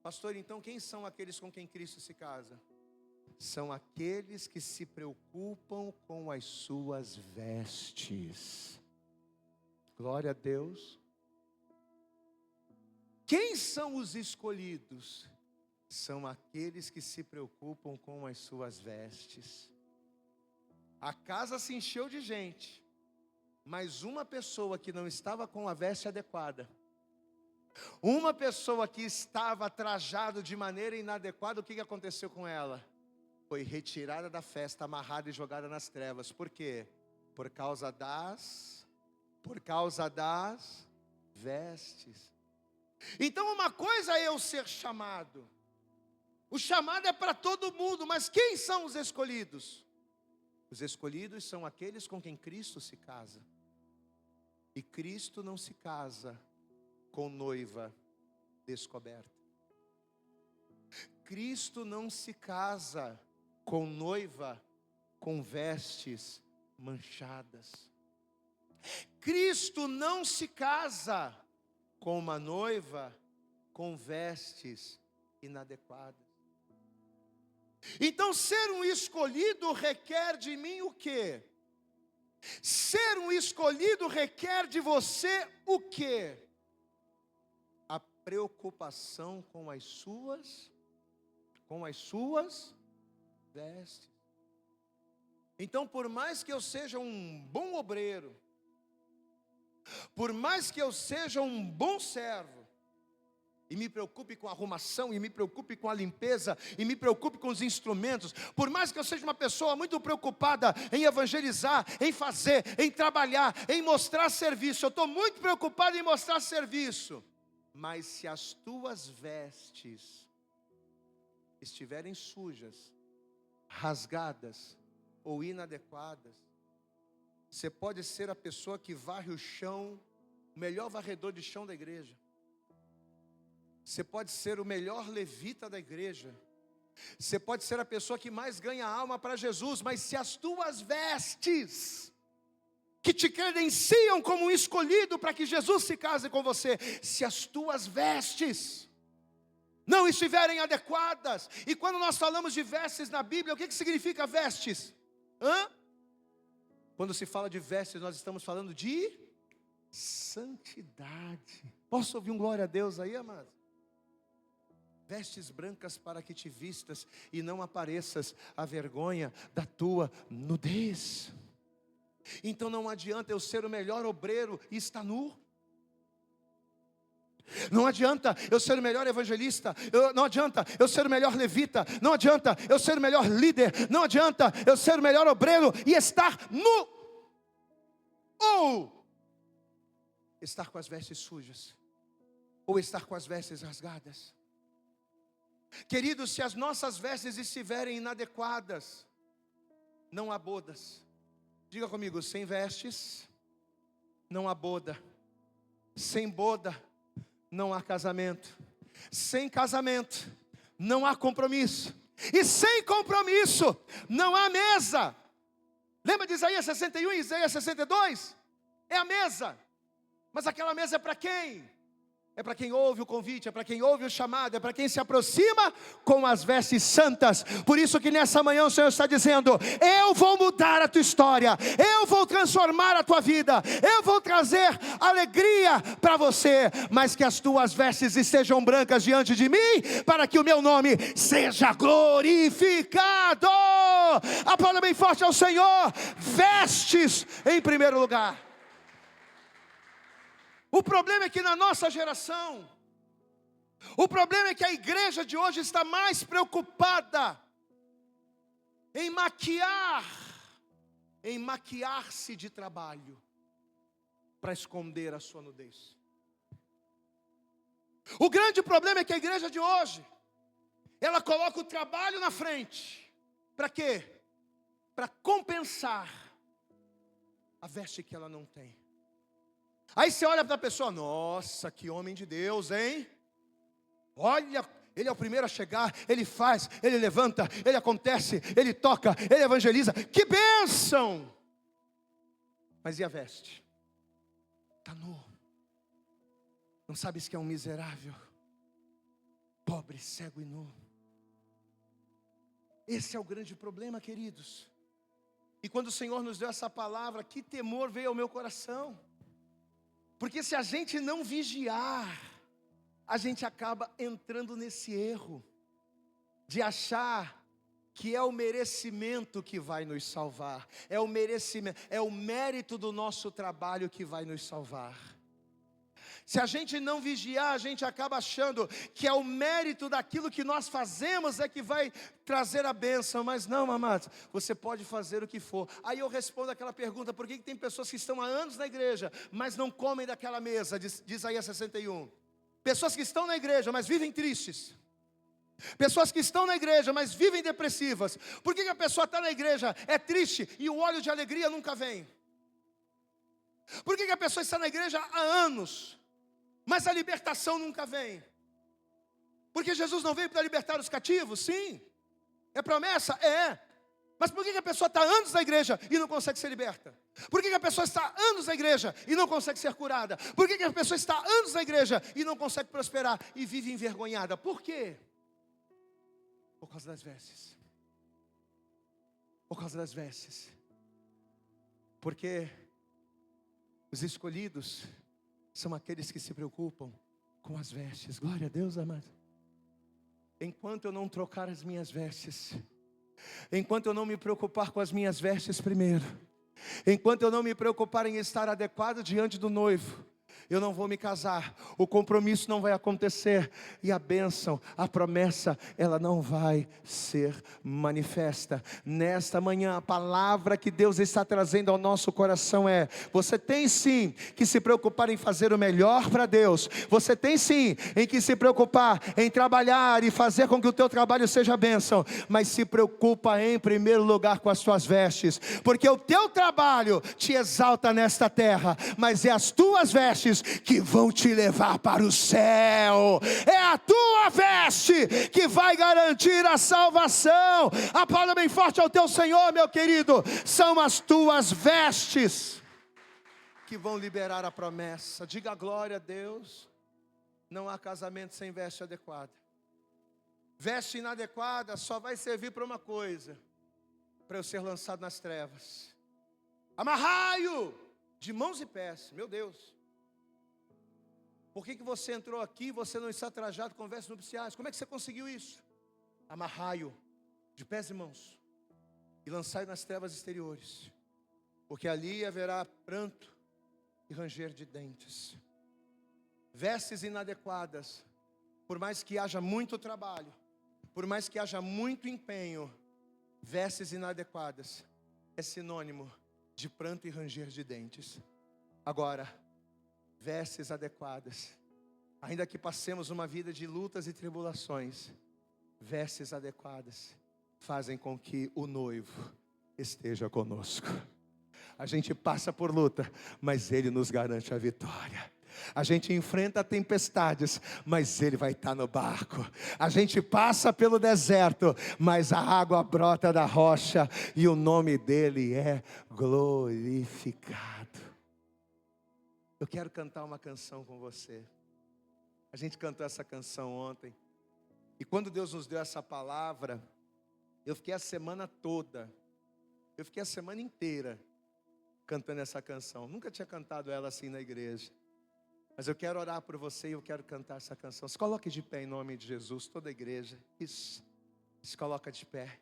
Pastor, então quem são aqueles com quem Cristo se casa? São aqueles que se preocupam com as suas vestes. Glória a Deus. Quem são os escolhidos? São aqueles que se preocupam com as suas vestes. A casa se encheu de gente, mas uma pessoa que não estava com a veste adequada, uma pessoa que estava trajado de maneira inadequada, o que aconteceu com ela? Foi retirada da festa, amarrada e jogada nas trevas. Por quê? Por causa das vestes. Então uma coisa é eu ser chamado. O chamado é para todo mundo, mas quem são os escolhidos? Os escolhidos são aqueles com quem Cristo se casa. E Cristo não se casa com noiva descoberta. Cristo não se casa com noiva com vestes manchadas. Cristo não se casa com uma noiva com vestes inadequadas. Então ser um escolhido requer de mim o quê? Ser um escolhido requer de você o quê? A preocupação com as suas vestes. Então, por mais que eu seja um bom obreiro, por mais que eu seja um bom servo, e me preocupe com a arrumação, e me preocupe com a limpeza, e me preocupe com os instrumentos, por mais que eu seja uma pessoa muito preocupada em evangelizar, em fazer, em trabalhar, em mostrar serviço, eu estou muito preocupado em mostrar serviço, mas se as tuas vestes estiverem sujas, rasgadas ou inadequadas, você pode ser a pessoa que varre o chão, o melhor varredor de chão da igreja. Você pode ser o melhor levita da igreja. Você pode ser a pessoa que mais ganha alma para Jesus, mas se as tuas vestes, que te credenciam como um escolhido para que Jesus se case com você, se as tuas vestes não estiverem adequadas, e quando nós falamos de vestes na Bíblia, o que significa vestes? Quando se fala de vestes, nós estamos falando de santidade. Posso ouvir um glória a Deus aí, amado? Vestes brancas para que te vistas e não apareças a vergonha da tua nudez. Então não adianta eu ser o melhor obreiro e estar nu. Não adianta eu ser o melhor evangelista, não adianta eu ser o melhor levita, não adianta eu ser o melhor líder, não adianta eu ser o melhor obreiro e estar nu, ou estar com as vestes sujas, ou estar com as vestes rasgadas. Queridos, se as nossas vestes estiverem inadequadas, não há bodas. Diga comigo, sem vestes, não há boda. Sem boda, não há casamento. Sem casamento, não há compromisso. E sem compromisso, não há mesa. Lembra de Isaías 61 e Isaías 62? É a mesa. Mas aquela mesa é para quem? É para quem ouve o convite, é para quem ouve o chamado, é para quem se aproxima com as vestes santas. Por isso que nessa manhã o Senhor está dizendo: eu vou mudar a tua história, eu vou transformar a tua vida, eu vou trazer alegria para você, mas que as tuas vestes estejam brancas diante de mim, para que o meu nome seja glorificado. Aplauda bem forte ao Senhor. Vestes em primeiro lugar. O problema é que na nossa geração, o problema é que a igreja de hoje está mais preocupada em maquiar-se de trabalho, para esconder a sua nudez. O grande problema é que a igreja de hoje, ela coloca o trabalho na frente. Para quê? Para compensar a veste que ela não tem. Aí você olha para a pessoa: nossa, que homem de Deus, hein? Olha, ele é o primeiro a chegar, ele faz, ele levanta, ele acontece, ele toca, ele evangeliza. Que bênção! Mas e a veste? Está nu. Não sabes que é um miserável, pobre, cego e nu. Esse é o grande problema, queridos. E quando o Senhor nos deu essa palavra, que temor veio ao meu coração. Porque se a gente não vigiar, a gente acaba entrando nesse erro de achar que é o merecimento que vai nos salvar, é o merecimento, é o mérito do nosso trabalho que vai nos salvar. Se a gente não vigiar, a gente acaba achando que é o mérito daquilo que nós fazemos é que vai trazer a bênção. Mas não, amados, você pode fazer o que for. Aí eu respondo aquela pergunta: por que tem pessoas que estão há anos na igreja, mas não comem daquela mesa, de Isaías 61? Pessoas que estão na igreja, mas vivem tristes. Pessoas que estão na igreja, mas vivem depressivas. Por que a pessoa está na igreja, é triste, e o óleo de alegria nunca vem? Por que a pessoa está na igreja há anos, mas a libertação nunca vem? Porque Jesus não veio para libertar os cativos? Sim. É promessa? É. Mas por que a pessoa está anos na igreja e não consegue ser liberta? Por que a pessoa está anos na igreja e não consegue ser curada? Por que a pessoa está anos na igreja e não consegue prosperar e vive envergonhada? Por quê? Por causa das vestes. Por causa das vestes. Porque os escolhidos são aqueles que se preocupam com as vestes. Glória a Deus, amado. Enquanto eu não trocar as minhas vestes, enquanto eu não me preocupar com as minhas vestes primeiro, enquanto eu não me preocupar em estar adequado diante do noivo, eu não vou me casar, o compromisso não vai acontecer, e a bênção, a promessa, ela não vai ser manifesta. Nesta manhã, a palavra que Deus está trazendo ao nosso coração é: você tem sim que se preocupar em fazer o melhor para Deus, você tem sim em que se preocupar em trabalhar e fazer com que o teu trabalho seja bênção, mas se preocupa em primeiro lugar com as tuas vestes, porque o teu trabalho te exalta nesta terra, mas é as tuas vestes que vão te levar para o céu. É a tua veste que vai garantir a salvação. Aplauda bem forte ao teu Senhor, meu querido. São as tuas vestes que vão liberar a promessa. Diga glória a Deus. Não há casamento sem veste adequada. Veste inadequada só vai servir para uma coisa: para eu ser lançado nas trevas. Amarrai-o de mãos e pés. Meu Deus, por que você entrou aqui e você não está trajado com vestes nupciais? Como é que você conseguiu isso? Amarrai-o de pés e mãos e lançai-o nas trevas exteriores, porque ali haverá pranto e ranger de dentes. Vestes inadequadas, por mais que haja muito trabalho, por mais que haja muito empenho, vestes inadequadas é sinônimo de pranto e ranger de dentes. Agora, vestes adequadas, ainda que passemos uma vida de lutas e tribulações, vestes adequadas fazem com que o noivo esteja conosco. A gente passa por luta, mas Ele nos garante a vitória. A gente enfrenta tempestades, mas Ele vai estar no barco. A gente passa pelo deserto, mas a água brota da rocha e o nome dEle é glorificado. Eu quero cantar uma canção com você. A gente cantou essa canção ontem. E quando Deus nos deu essa palavra, eu fiquei a semana toda, eu fiquei a semana inteira cantando essa canção. Nunca tinha cantado ela assim na igreja. Mas eu quero orar por você e eu quero cantar essa canção. Se coloque de pé em nome de Jesus, toda a igreja. Isso. Se coloca de pé.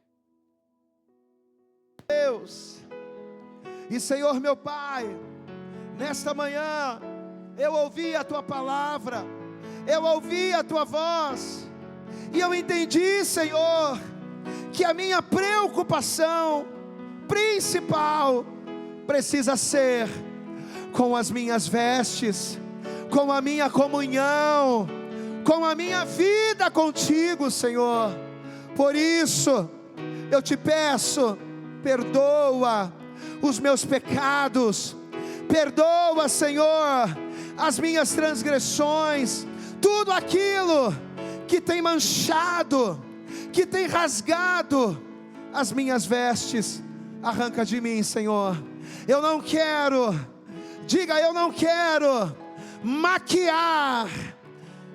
Deus e Senhor meu Pai, nesta manhã eu ouvi a Tua palavra, eu ouvi a Tua voz, e eu entendi, Senhor, que a minha preocupação principal precisa ser com as minhas vestes, com a minha comunhão, com a minha vida contigo, Senhor. Por isso, eu te peço, perdoa os meus pecados, perdoa, Senhor, as minhas transgressões, tudo aquilo que tem manchado, que tem rasgado as minhas vestes, arranca de mim, Senhor. Eu não quero, diga, eu não quero maquiar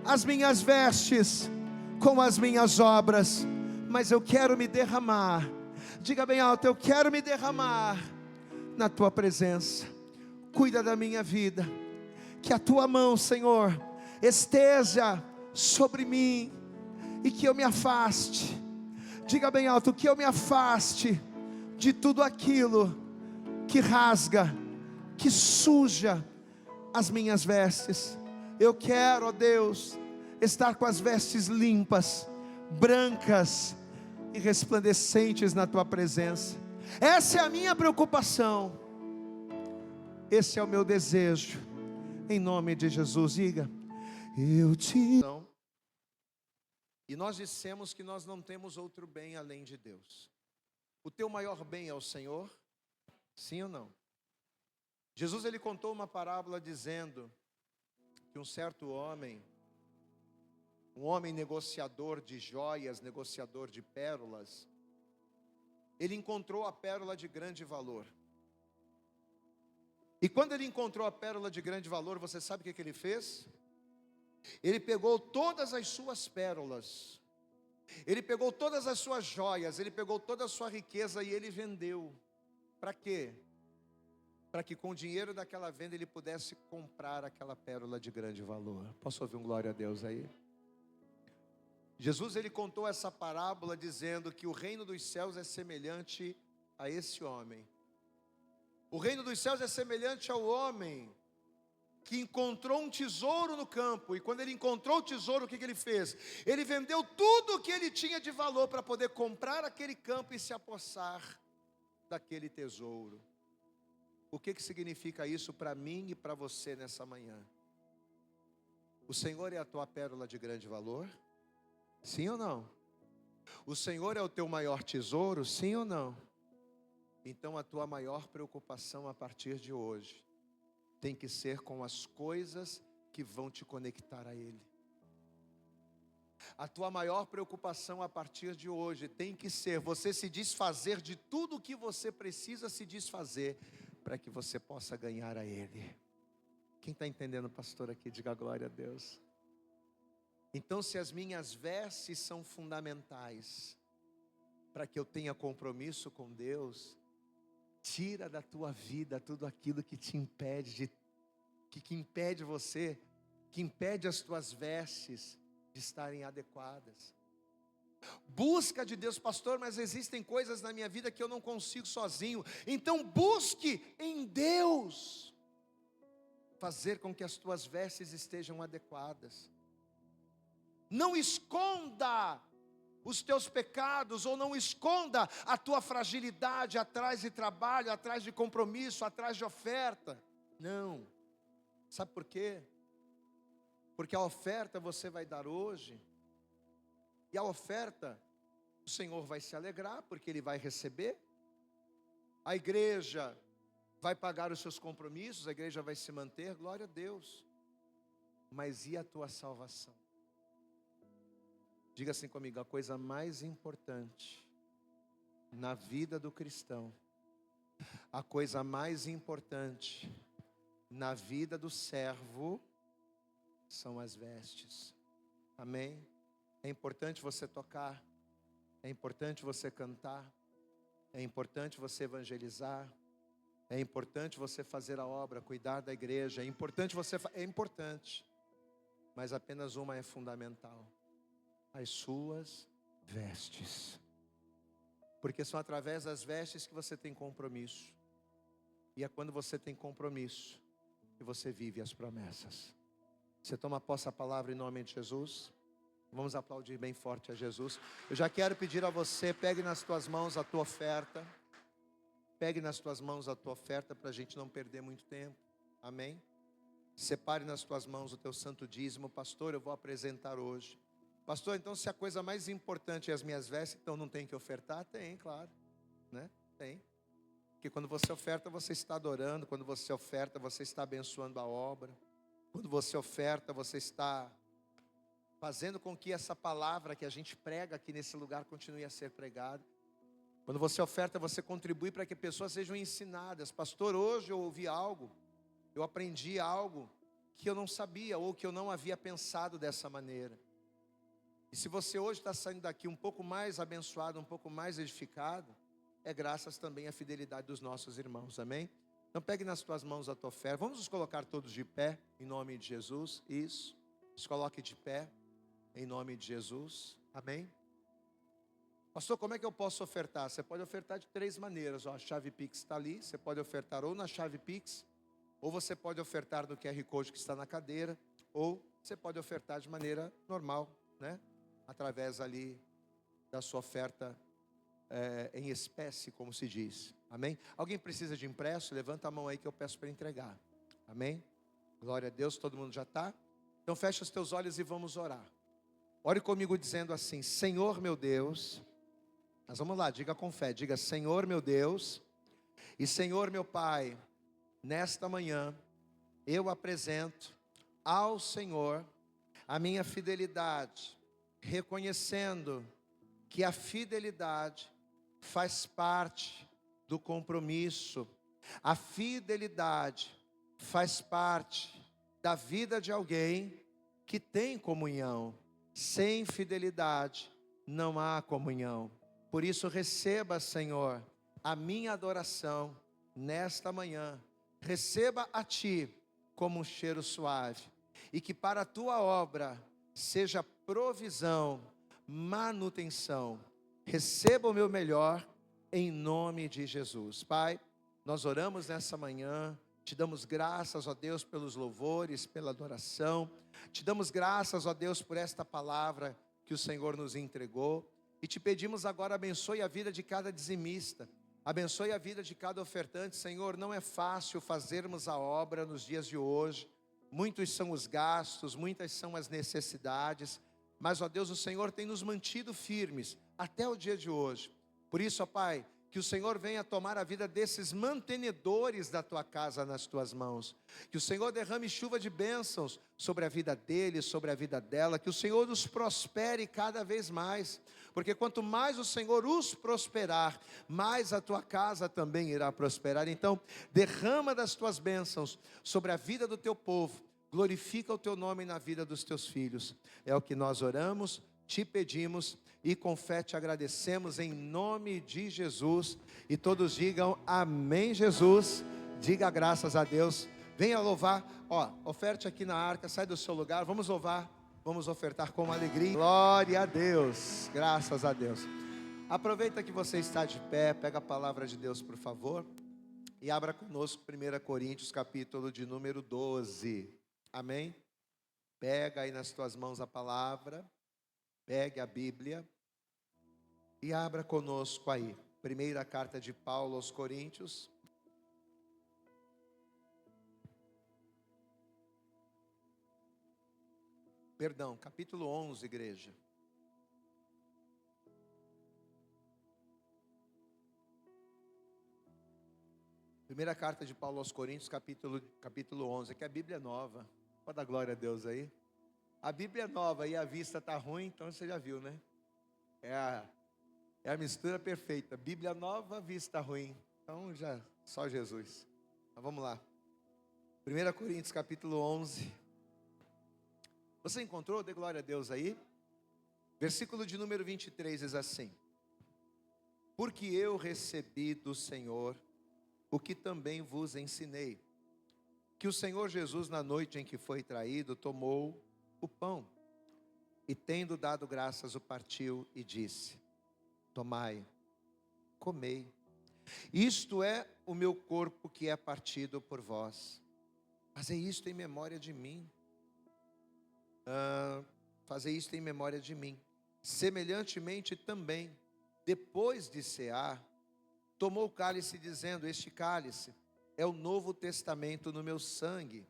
as minhas vestes com as minhas obras, mas eu quero me derramar, diga bem alto, eu quero me derramar na Tua presença. Cuida da minha vida, que a Tua mão, Senhor, esteja sobre mim, e que eu me afaste, diga bem alto, que eu me afaste de tudo aquilo que rasga, que suja as minhas vestes. Eu quero, ó Deus, estar com as vestes limpas, brancas e resplandecentes na Tua presença. Essa é a minha preocupação, esse é o meu desejo, em nome de Jesus. Diga, eu te... E nós dissemos que nós não temos outro bem além de Deus. O teu maior bem é o Senhor? Sim ou não? Jesus, ele contou uma parábola dizendo que um certo homem, um homem negociador de joias, negociador de pérolas, ele encontrou a pérola de grande valor. E quando ele encontrou a pérola de grande valor, você sabe o que ele fez? Ele pegou todas as suas pérolas, ele pegou todas as suas joias, ele pegou toda a sua riqueza e ele vendeu. Para quê? Para que com o dinheiro daquela venda ele pudesse comprar aquela pérola de grande valor. Posso ouvir um glória a Deus aí? Jesus, ele contou essa parábola dizendo que o reino dos céus é semelhante a esse homem. O reino dos céus é semelhante ao homem que encontrou um tesouro no campo. E quando ele encontrou o tesouro, o que ele fez? Ele vendeu tudo o que ele tinha de valor para poder comprar aquele campo e se apossar daquele tesouro. O que significa isso para mim e para você nessa manhã? O Senhor é a tua pérola de grande valor? Sim ou não? O Senhor é o teu maior tesouro? Sim ou não? Então a tua maior preocupação a partir de hoje tem que ser com as coisas que vão te conectar a Ele. A tua maior preocupação a partir de hoje tem que ser você se desfazer de tudo o que você precisa se desfazer para que você possa ganhar a Ele. Quem está entendendo, pastor, aqui, diga glória a Deus. Então, se as minhas vestes são fundamentais para que eu tenha compromisso com Deus, tira da tua vida tudo aquilo que te impede, que impede você, que impede as tuas vestes de estarem adequadas. Busca de Deus, pastor, mas existem coisas na minha vida que eu não consigo sozinho. Então busque em Deus fazer com que as tuas vestes estejam adequadas. Não esconda os teus pecados, ou não esconda a tua fragilidade atrás de trabalho, atrás de compromisso, atrás de oferta. Não. Sabe por quê? Porque a oferta você vai dar hoje, E a oferta, o Senhor vai se alegrar, porque Ele vai receber. A igreja vai pagar os seus compromissos, a igreja vai se manter, glória a Deus. Mas e a tua salvação? Diga assim comigo, a coisa mais importante na vida do cristão, a coisa mais importante na vida do servo, são as vestes. Amém? É importante você tocar, é importante você cantar, é importante você evangelizar, é importante você fazer a obra, cuidar da igreja, é importante é importante, mas apenas uma é fundamental: as suas vestes. Porque são através das vestes que você tem compromisso, e é quando você tem compromisso que você vive as promessas. Você toma posse da palavra em nome de Jesus? Vamos aplaudir bem forte a Jesus. Eu já quero pedir a você, pegue nas tuas mãos a tua oferta. Pegue nas tuas mãos a tua oferta para a gente não perder muito tempo. Amém? Separe nas tuas mãos o teu santo dízimo. Pastor, eu vou apresentar hoje. Pastor, então se a coisa mais importante é as minhas vestes, então não tem que ofertar? Tem, claro, né? Tem. Porque quando você oferta, você está adorando. Quando você oferta, você está abençoando a obra. Quando você oferta, você está fazendo com que essa palavra que a gente prega aqui nesse lugar continue a ser pregada. Quando você oferta, você contribui para que pessoas sejam ensinadas. Pastor, hoje eu ouvi algo, eu aprendi algo que eu não sabia ou que eu não havia pensado dessa maneira. E se você hoje está saindo daqui um pouco mais abençoado, um pouco mais edificado, é graças também à fidelidade dos nossos irmãos, amém? Então pegue nas tuas mãos a tua oferta. Vamos nos colocar todos de pé, em nome de Jesus. Isso, se coloque de pé, em nome de Jesus, amém? Pastor, como é que eu posso ofertar? Você pode ofertar de 3 maneiras. A chave Pix está ali. Você pode ofertar ou na chave Pix, ou você pode ofertar no QR Code que está na cadeira, ou você pode ofertar de maneira normal, né? Através ali da sua oferta em espécie, como se diz. Amém? Alguém precisa de empréstimo? Levanta a mão aí que eu peço para entregar. Amém? Glória a Deus, todo mundo já está? Então fecha os teus olhos e vamos orar. Ore comigo dizendo assim: Senhor meu Deus. Nós vamos lá, diga com fé, diga: Senhor meu Deus e Senhor meu Pai, nesta manhã eu apresento ao Senhor a minha fidelidade, reconhecendo que a fidelidade faz parte do compromisso, a fidelidade faz parte da vida de alguém que tem comunhão. Sem fidelidade não há comunhão. Por isso receba, Senhor, a minha adoração nesta manhã. Receba a Ti como um cheiro suave. E que para a Tua obra seja provisão, manutenção. Receba o meu melhor em nome de Jesus. Pai, nós oramos nessa manhã. Te damos graças, ó Deus, pelos louvores, pela adoração. Te damos graças, ó Deus, por esta palavra que o Senhor nos entregou. E te pedimos agora, abençoe a vida de cada dizimista, abençoe a vida de cada ofertante. Senhor, não é fácil fazermos a obra nos dias de hoje, muitos são os gastos, muitas são as necessidades, mas ó Deus, o Senhor tem nos mantido firmes até o dia de hoje. Por isso, ó Pai, que o Senhor venha tomar a vida desses mantenedores da tua casa nas tuas mãos. Que o Senhor derrame chuva de bênçãos sobre a vida deles, sobre a vida dela. Que o Senhor os prospere cada vez mais. Porque quanto mais o Senhor os prosperar, mais a tua casa também irá prosperar. Então, derrama das tuas bênçãos sobre a vida do teu povo. Glorifica o teu nome na vida dos teus filhos. É o que nós oramos, te pedimos e com fé te agradecemos em nome de Jesus. E todos digam amém, Jesus. Diga graças a Deus. Venha louvar. Oferte aqui na arca, sai do seu lugar. Vamos louvar, vamos ofertar com alegria. Glória a Deus, graças a Deus. Aproveita que você está de pé, pega a palavra de Deus, por favor, e abra conosco 1 Coríntios, capítulo de número 12. Amém? Pega aí nas tuas mãos a palavra. Pegue a Bíblia e abra conosco aí. Primeira carta de Paulo aos Coríntios. Perdão, capítulo 11, igreja. Primeira carta de Paulo aos Coríntios, capítulo 11, que a Bíblia é nova. Pode dar glória a Deus aí. A Bíblia é nova e a vista está ruim, então você já viu, né? É a mistura perfeita. Bíblia nova, vista ruim. Então já, só Jesus. Mas vamos lá. 1 Coríntios capítulo 11. Você encontrou? Dê glória a Deus aí. Versículo de número 23 diz assim: porque eu recebi do Senhor o que também vos ensinei, que o Senhor Jesus, na noite em que foi traído, tomou o pão, e tendo dado graças, o partiu e disse: tomai, comei, isto é o meu corpo que é partido por vós, fazei isto em memória de mim. Fazei isto em memória de mim. Semelhantemente também, depois de cear, tomou o cálice, dizendo: este cálice é o novo testamento no meu sangue.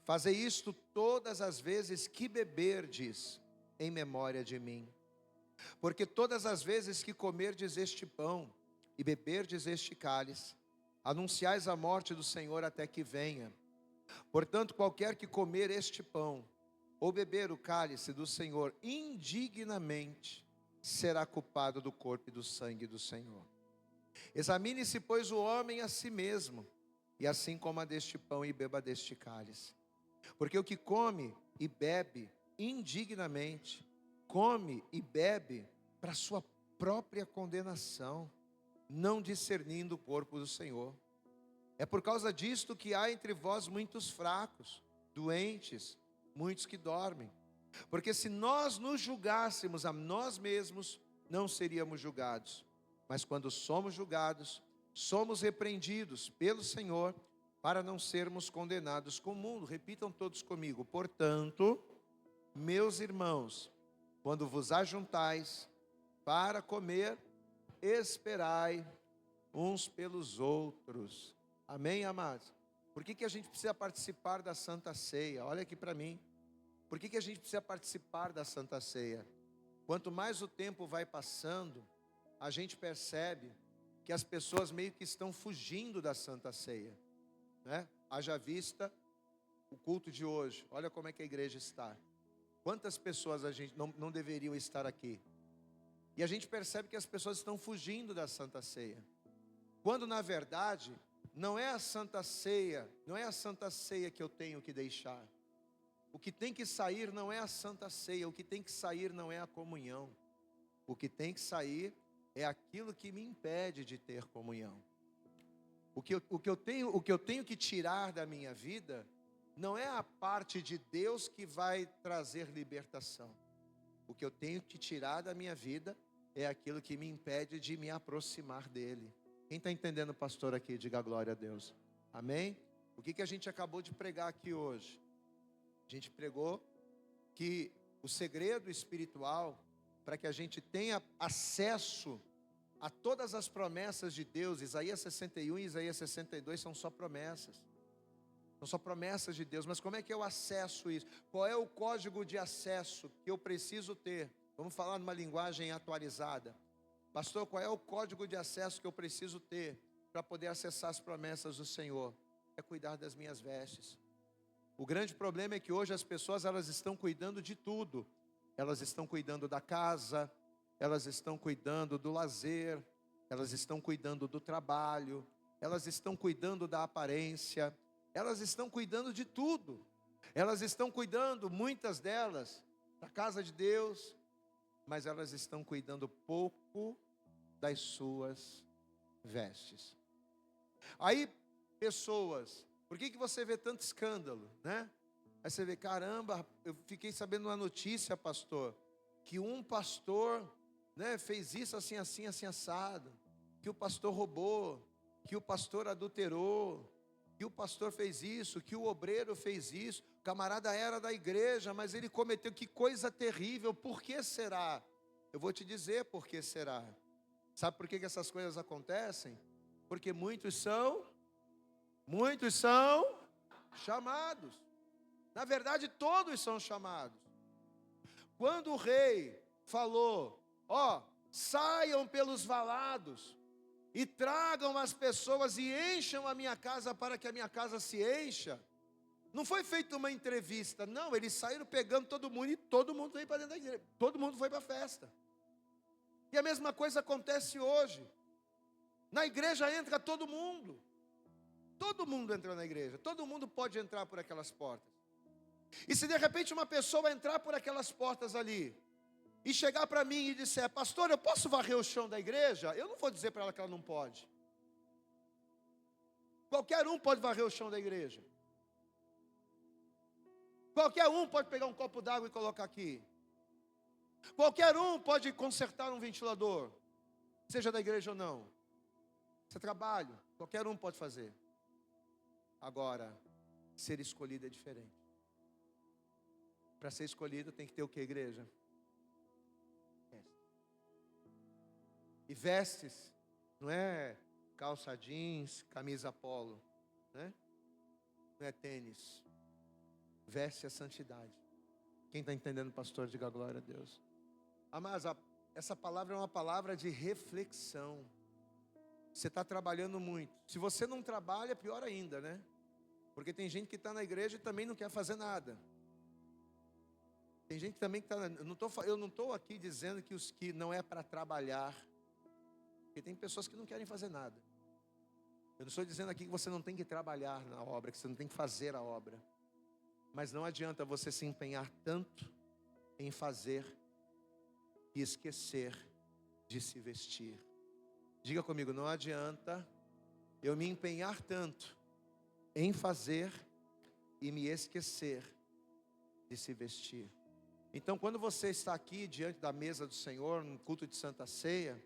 Fazei isto todas as vezes que beberdes, em memória de mim. Porque todas as vezes que comerdes este pão e beberdes este cálice, anunciais a morte do Senhor até que venha. Portanto, qualquer que comer este pão ou beber o cálice do Senhor indignamente, será culpado do corpo e do sangue do Senhor. Examine-se, pois, o homem a si mesmo, e assim coma deste pão e beba deste cálice. Porque o que come e bebe indignamente, come e bebe para sua própria condenação, não discernindo o corpo do Senhor. É por causa disto que há entre vós muitos fracos, doentes, muitos que dormem. Porque se nós nos julgássemos a nós mesmos, não seríamos julgados. Mas quando somos julgados, somos repreendidos pelo Senhor, para não sermos condenados com o mundo. Repitam todos comigo: portanto, meus irmãos, quando vos ajuntais para comer, esperai uns pelos outros. Amém, amados? Por que a gente precisa participar da Santa Ceia? Olha aqui para mim. Por que a gente precisa participar da Santa Ceia? Quanto mais o tempo vai passando, a gente percebe que as pessoas meio que estão fugindo da Santa Ceia, né? Haja vista o culto de hoje. Olha como é que a igreja está. Quantas pessoas a gente não deveriam estar aqui? E a gente percebe que as pessoas estão fugindo da Santa Ceia, quando na verdade não é a Santa Ceia, não é a Santa Ceia que eu tenho que deixar. O que tem que sair não é a Santa Ceia, o que tem que sair não é a comunhão. O que tem que sair é aquilo que me impede de ter comunhão. O que eu tenho que tirar da minha vida não é a parte de Deus que vai trazer libertação. O que eu tenho que tirar da minha vida é aquilo que me impede de me aproximar dele. Quem está entendendo, pastor, aqui, diga glória a Deus. Amém? O que a gente acabou de pregar aqui hoje? A gente pregou que o segredo espiritual, para que a gente tenha acesso a todas as promessas de Deus, Isaías 61 e Isaías 62 são só promessas. São só promessas de Deus. Mas como é que eu acesso isso? Qual é o código de acesso que eu preciso ter? Vamos falar numa linguagem atualizada. Pastor, qual é o código de acesso que eu preciso ter para poder acessar as promessas do Senhor? É cuidar das minhas vestes. O grande problema é que hoje as pessoas, elas estão cuidando de tudo. Elas estão cuidando da casa, elas estão cuidando do lazer, elas estão cuidando do trabalho, elas estão cuidando da aparência, elas estão cuidando de tudo. Elas estão cuidando, muitas delas, da casa de Deus, mas elas estão cuidando pouco das suas vestes. Aí, pessoas, por que você vê tanto escândalo, né? Aí você vê, caramba, eu fiquei sabendo uma notícia, pastor, que um pastor, né, fez isso assim, assim, assim, assado, que o pastor roubou, que o pastor adulterou, que o pastor fez isso, que o obreiro fez isso, o camarada era da igreja, mas ele cometeu, que coisa terrível, por que será? Eu vou te dizer por que será. Sabe por que essas coisas acontecem? Porque muitos são chamados. Na verdade, todos são chamados. Quando o rei falou, saiam pelos valados, e tragam as pessoas e encham a minha casa para que a minha casa se encha. Não foi feita uma entrevista, não, eles saíram pegando todo mundo e todo mundo veio para dentro da igreja, todo mundo foi para a festa. E a mesma coisa acontece hoje. Na igreja entra todo mundo entra na igreja, todo mundo pode entrar por aquelas portas. E se de repente uma pessoa entrar por aquelas portas ali, e chegar para mim e disser: pastor, eu posso varrer o chão da igreja? Eu não vou dizer para ela que ela não pode. Qualquer um pode varrer o chão da igreja. Qualquer um pode pegar um copo d'água e colocar aqui. Qualquer um pode consertar um ventilador, seja da igreja ou não. Isso é trabalho, qualquer um pode fazer. Agora, ser escolhido é diferente. Para ser escolhido tem que ter o que, igreja? E vestes, não é calça jeans, camisa polo, né? Não é tênis. Veste a santidade. Quem está entendendo, pastor, diga glória a Deus. Mas essa palavra é uma palavra de reflexão. Você está trabalhando muito. Se você não trabalha, pior ainda, né? Porque tem gente que está na igreja e também não quer fazer nada. Tem gente também que está... Eu não estou aqui dizendo que os que não é para trabalhar. Porque tem pessoas que não querem fazer nada. Eu não estou dizendo aqui que você não tem que trabalhar na obra, que você não tem que fazer a obra. Mas não adianta você se empenhar tanto em fazer e esquecer de se vestir. Diga comigo, não adianta eu me empenhar tanto em fazer e me esquecer de se vestir. Então, quando você está aqui diante da mesa do Senhor, no culto de Santa Ceia,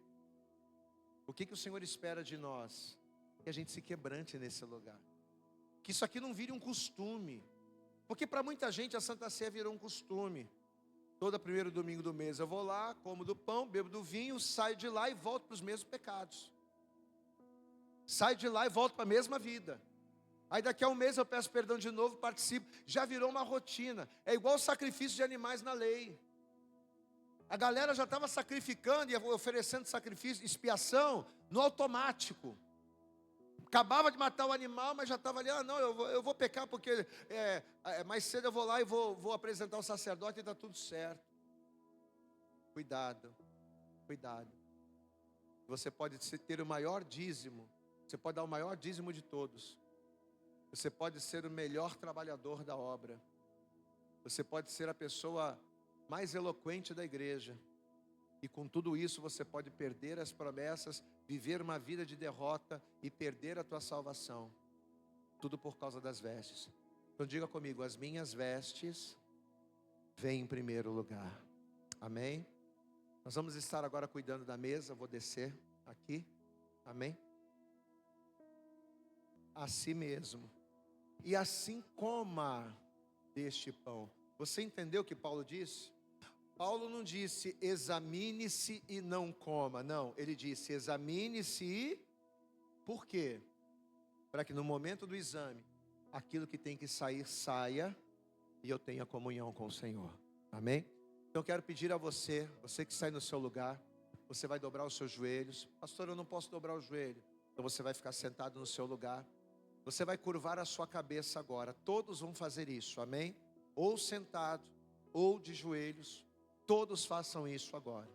o que o Senhor espera de nós? Que a gente se quebrante nesse lugar. Que isso aqui não vire um costume. Porque para muita gente a Santa Ceia virou um costume. Todo primeiro domingo do mês eu vou lá, como do pão, bebo do vinho, saio de lá e volto para os mesmos pecados. Saio de lá e volto para a mesma vida. Aí daqui a um mês eu peço perdão de novo, participo. Já virou uma rotina. É igual o sacrifício de animais na lei. A galera já estava sacrificando e oferecendo sacrifício, expiação, no automático. Acabava de matar o animal, mas já estava ali: não, eu vou pecar porque mais cedo eu vou lá e vou apresentar o sacerdote e está tudo certo. Cuidado, cuidado. Você pode ter o maior dízimo, você pode dar o maior dízimo de todos. Você pode ser o melhor trabalhador da obra. Você pode ser a pessoa mais eloquente da igreja. E com tudo isso você pode perder as promessas, viver uma vida de derrota e perder a tua salvação. Tudo por causa das vestes. Então diga comigo, as minhas vestes vêm em primeiro lugar. Amém? Nós vamos estar agora cuidando da mesa, vou descer aqui. Amém? Assim mesmo. E assim coma deste pão. Você entendeu o que Paulo disse? Paulo não disse examine-se e não coma. Não, ele disse examine-se e... Por quê? Para que no momento do exame, aquilo que tem que sair, saia. E eu tenha comunhão com o Senhor. Amém? Então eu quero pedir a você que sai no seu lugar, você vai dobrar os seus joelhos. Pastor, eu não posso dobrar o joelho. Então você vai ficar sentado no seu lugar. Você vai curvar a sua cabeça agora. Todos vão fazer isso, amém? Ou sentado, ou de joelhos. Todos façam isso agora.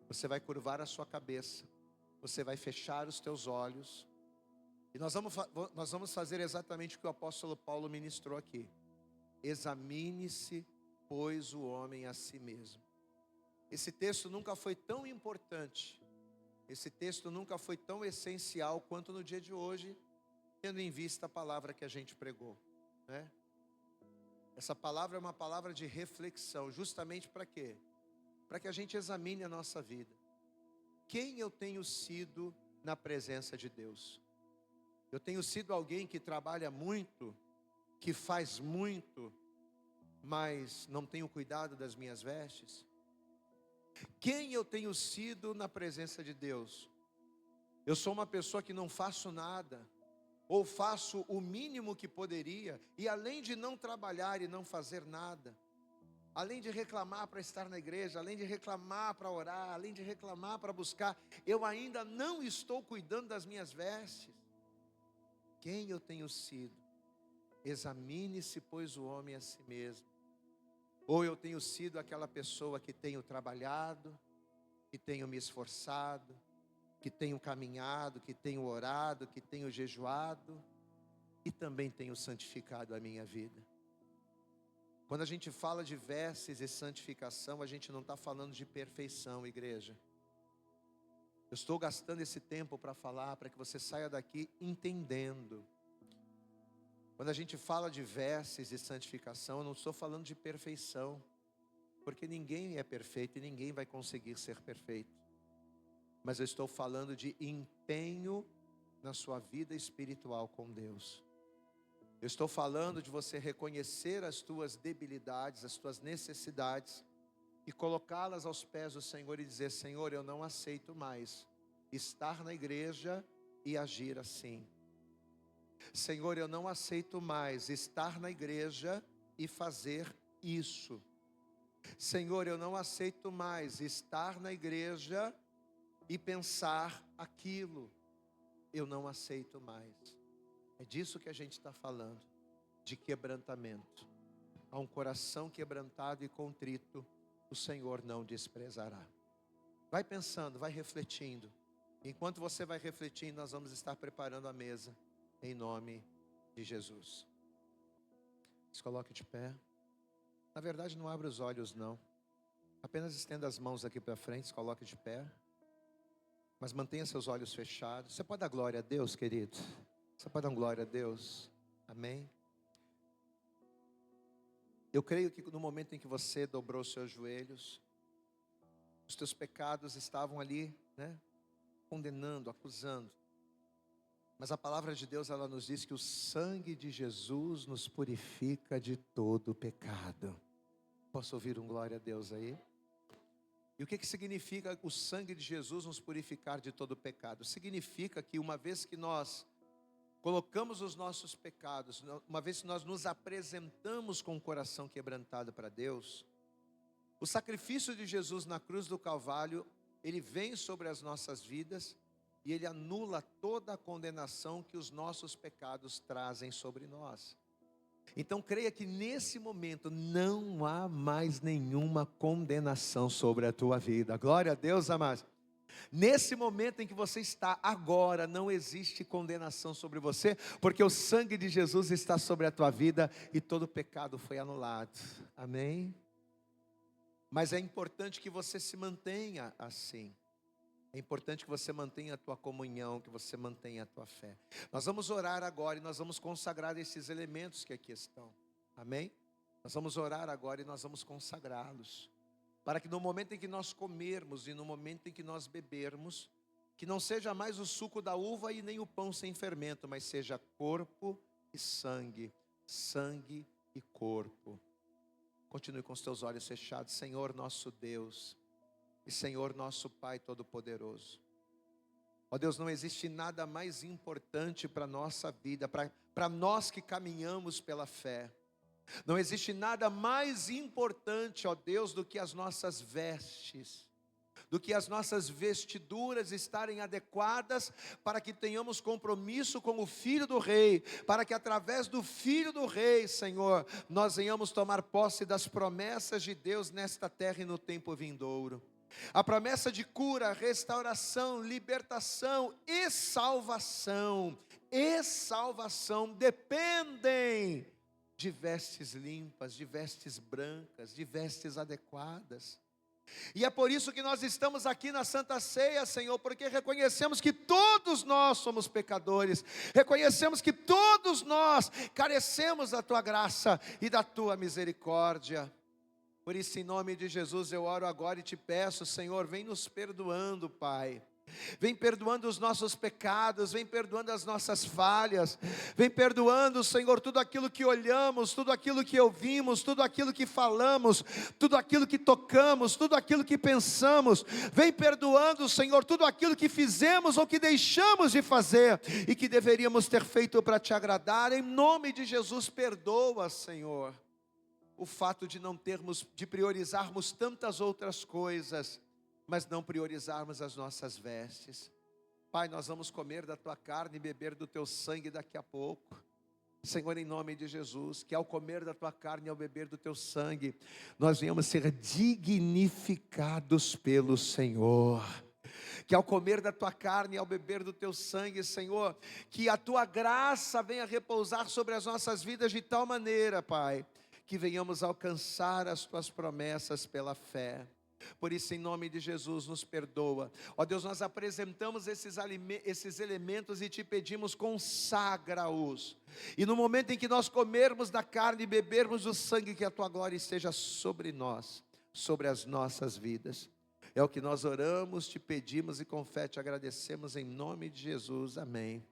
Você vai curvar a sua cabeça. Você vai fechar os teus olhos. E nós vamos fazer exatamente o que o apóstolo Paulo ministrou aqui. Examine-se, pois, o homem a si mesmo. Esse texto nunca foi tão importante. Esse texto nunca foi tão essencial quanto no dia de hoje, tendo em vista a palavra que a gente pregou, né? Essa palavra é uma palavra de reflexão, justamente para quê? Para que a gente examine a nossa vida. Quem eu tenho sido na presença de Deus? Eu tenho sido alguém que trabalha muito, que faz muito, mas não tenho cuidado das minhas vestes? Quem eu tenho sido na presença de Deus? Eu sou uma pessoa que não faço nada, ou faço o mínimo que poderia, e além de não trabalhar e não fazer nada, além de reclamar para estar na igreja, além de reclamar para orar, além de reclamar para buscar, eu ainda não estou cuidando das minhas vestes. Quem eu tenho sido? Examine-se, pois, o homem a si mesmo. Ou eu tenho sido aquela pessoa que tenho trabalhado, que tenho me esforçado, que tenho caminhado, que tenho orado, que tenho jejuado, e também tenho santificado a minha vida. Quando a gente fala de vestes e santificação, a gente não está falando de perfeição, igreja. Eu estou gastando esse tempo para falar, para que você saia daqui entendendo. Quando a gente fala de vestes e santificação, eu não estou falando de perfeição, porque ninguém é perfeito e ninguém vai conseguir ser perfeito. Mas eu estou falando de empenho na sua vida espiritual com Deus. Eu estou falando de você reconhecer as tuas debilidades, as tuas necessidades, e colocá-las aos pés do Senhor e dizer: Senhor, eu não aceito mais estar na igreja e agir assim. Senhor, eu não aceito mais estar na igreja e fazer isso. Senhor, eu não aceito mais estar na igreja e pensar aquilo. Eu não aceito mais. É disso que a gente está falando, de quebrantamento. A um coração quebrantado e contrito, o Senhor não desprezará. Vai pensando, vai refletindo. Enquanto você vai refletindo, nós vamos estar preparando a mesa, em nome de Jesus. Se coloque de pé. Na verdade, não abra os olhos, não. Apenas estenda as mãos aqui para frente, se coloque de pé. Mas mantenha seus olhos fechados. Você pode dar glória a Deus, querido? Você pode dar glória a Deus? Amém? Eu creio que no momento em que você dobrou os seus joelhos, os teus pecados estavam ali, condenando, acusando. Mas a palavra de Deus, ela nos diz que o sangue de Jesus nos purifica de todo pecado. Posso ouvir um glória a Deus aí? E o que significa o sangue de Jesus nos purificar de todo pecado? Significa que uma vez que nós colocamos os nossos pecados, uma vez que nós nos apresentamos com o coração quebrantado para Deus, o sacrifício de Jesus na cruz do Calvário, ele vem sobre as nossas vidas e ele anula toda a condenação que os nossos pecados trazem sobre nós. Então creia que nesse momento não há mais nenhuma condenação sobre a tua vida. Glória a Deus, amados. Nesse momento em que você está agora, não existe condenação sobre você, porque o sangue de Jesus está sobre a tua vida e todo pecado foi anulado. Amém? Mas é importante que você se mantenha assim. É importante que você mantenha a tua comunhão, que você mantenha a tua fé. Nós vamos orar agora e nós vamos consagrar esses elementos que aqui estão. Amém? Nós vamos orar agora e nós vamos consagrá-los. Para que no momento em que nós comermos e no momento em que nós bebermos, que não seja mais o suco da uva e nem o pão sem fermento, mas seja corpo e sangue, sangue e corpo. Continue com os teus olhos fechados. Senhor nosso Deus e Senhor nosso Pai Todo-Poderoso. Ó Deus, não existe nada mais importante para a nossa vida, para nós que caminhamos pela fé. Não existe nada mais importante, ó Deus, do que as nossas vestes, do que as nossas vestiduras estarem adequadas para que tenhamos compromisso com o Filho do Rei, para que através do Filho do Rei, Senhor, nós venhamos tomar posse das promessas de Deus nesta terra e no tempo vindouro. A promessa de cura, restauração, libertação e salvação dependem de vestes limpas, de vestes brancas, de vestes adequadas. E é por isso que nós estamos aqui na Santa Ceia, Senhor, porque reconhecemos que todos nós somos pecadores, reconhecemos que todos nós carecemos da Tua graça e da Tua misericórdia. Por isso, em nome de Jesus, eu oro agora e te peço, Senhor, vem nos perdoando, Pai. Vem perdoando os nossos pecados, vem perdoando as nossas falhas, vem perdoando, Senhor, tudo aquilo que olhamos, tudo aquilo que ouvimos, tudo aquilo que falamos, tudo aquilo que tocamos, tudo aquilo que pensamos. Vem perdoando, Senhor, tudo aquilo que fizemos ou que deixamos de fazer e que deveríamos ter feito para te agradar. Em nome de Jesus, perdoa, Senhor. o fato de não termos, de priorizarmos tantas outras coisas, mas não priorizarmos as nossas vestes. Pai, nós vamos comer da tua carne e beber do teu sangue daqui a pouco. Senhor, em nome de Jesus, que ao comer da tua carne e ao beber do teu sangue, nós venhamos ser dignificados pelo Senhor. Que ao comer da tua carne e ao beber do teu sangue, Senhor, que a tua graça venha repousar sobre as nossas vidas de tal maneira, Pai, que venhamos alcançar as tuas promessas pela fé. Por isso, em nome de Jesus, nos perdoa. Ó Deus, nós apresentamos esses elementos e te pedimos, consagra-os. E no momento em que nós comermos da carne e bebermos do sangue, que a tua glória esteja sobre nós, sobre as nossas vidas. É o que nós oramos, te pedimos e com fé te agradecemos em nome de Jesus, amém.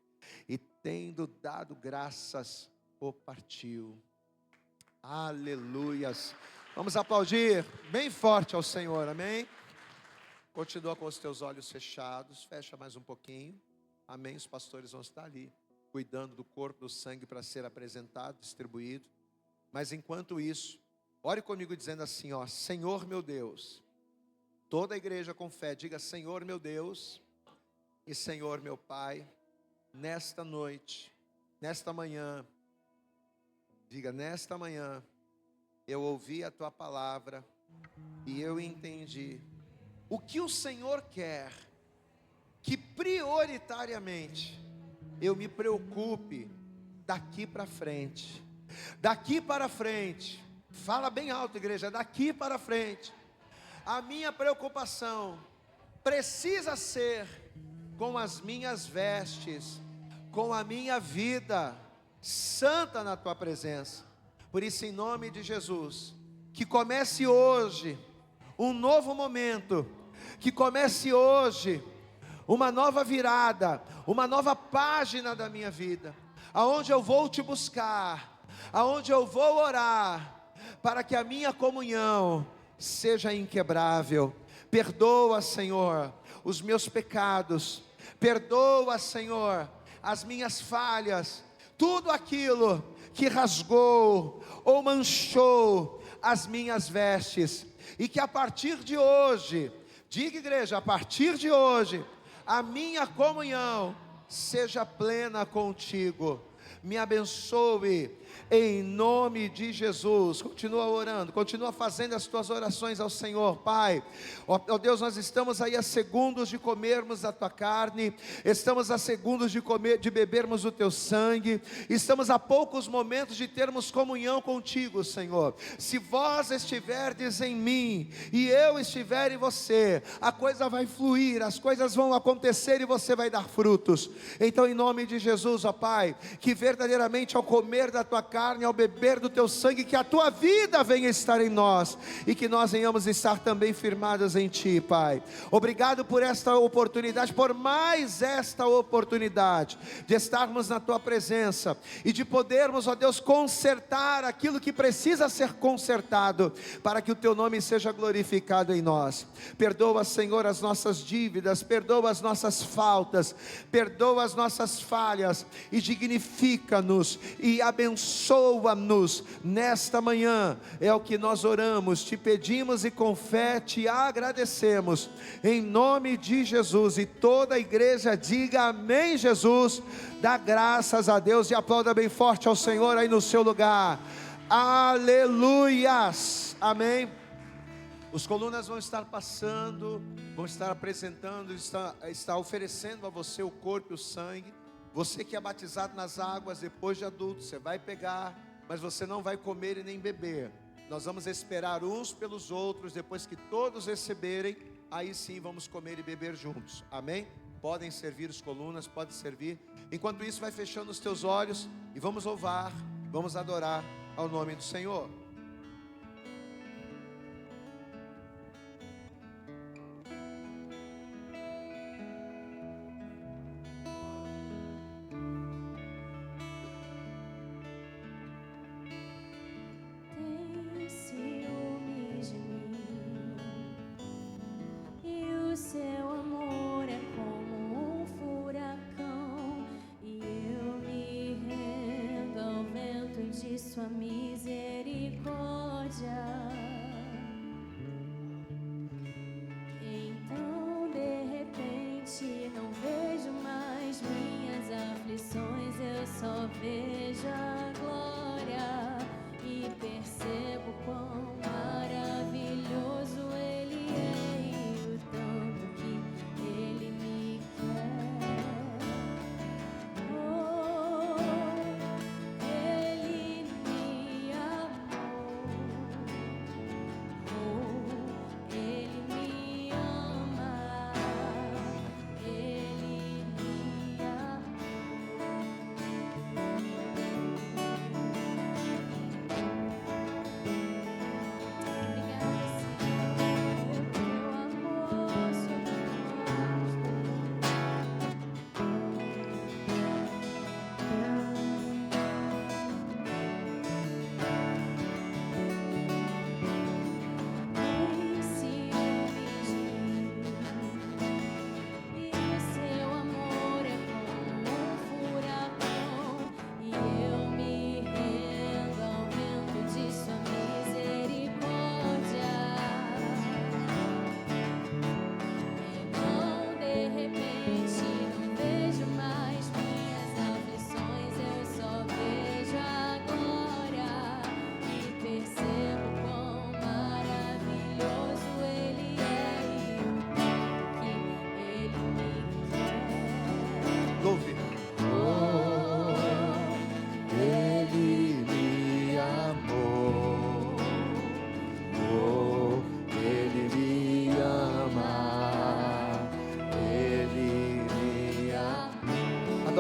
E tendo dado graças, o partiu. Aleluias. Vamos aplaudir bem forte ao Senhor, amém? Continua com os teus olhos fechados, fecha mais um pouquinho, amém? Os pastores vão estar ali, cuidando do corpo, do sangue para ser apresentado, distribuído. Mas enquanto isso, ore comigo dizendo assim, ó: Senhor meu Deus. Toda a igreja com fé, diga: Senhor meu Deus e Senhor meu Pai, nesta noite, nesta manhã, diga: nesta manhã, eu ouvi a tua palavra e eu entendi o que o Senhor quer, que prioritariamente eu me preocupe daqui para frente. Daqui para frente, fala bem alto, igreja, daqui para frente, a minha preocupação precisa ser com as minhas vestes, com a minha vida santa na tua presença. Por isso, em nome de Jesus, que comece hoje um novo momento, que comece hoje uma nova virada, uma nova página da minha vida, aonde eu vou te buscar, aonde eu vou orar, para que a minha comunhão seja inquebrável. Perdoa, Senhor, os meus pecados, perdoa, Senhor, as minhas falhas, tudo aquilo que rasgou ou manchou as minhas vestes, e que a partir de hoje, diga igreja, a partir de hoje, a minha comunhão seja plena contigo. Me abençoe em nome de Jesus. Continua orando, continua fazendo as tuas orações ao Senhor. Pai, ó Deus, nós estamos aí a segundos de comermos da tua carne, estamos a segundos de bebermos o teu sangue, estamos a poucos momentos de termos comunhão contigo, Senhor. Se vós estiverdes em mim e eu estiver em você, a coisa vai fluir, as coisas vão acontecer e você vai dar frutos. Então, em nome de Jesus, ó Pai, que verdadeiramente ao comer da tua carne, ao beber do teu sangue, que a tua vida venha estar em nós, e que nós venhamos estar também firmados em ti, Pai. Obrigado por esta oportunidade, por mais esta oportunidade, de estarmos na tua presença, e de podermos, ó Deus, consertar aquilo que precisa ser consertado, para que o teu nome seja glorificado em nós. Perdoa, Senhor, as nossas dívidas, perdoa as nossas faltas, perdoa as nossas falhas, e dignifica-nos, e abençoa-nos nesta manhã. É o que nós oramos, te pedimos e com fé te agradecemos, em nome de Jesus. E toda a igreja diga amém. Jesus, dá graças a Deus e aplauda bem forte ao Senhor aí no seu lugar. Aleluias, amém. Os colunas vão estar passando, vão estar apresentando, está oferecendo a você o corpo e o sangue. Você que é batizado nas águas depois de adulto, você vai pegar, mas você não vai comer e nem beber. Nós vamos esperar uns pelos outros, depois que todos receberem, aí sim vamos comer e beber juntos, amém? Podem servir as colunas, pode servir. Enquanto isso, vai fechando os teus olhos e vamos louvar, vamos adorar ao nome do Senhor. Seu amor é como um furacão, e eu me rendo ao vento de sua misericórdia.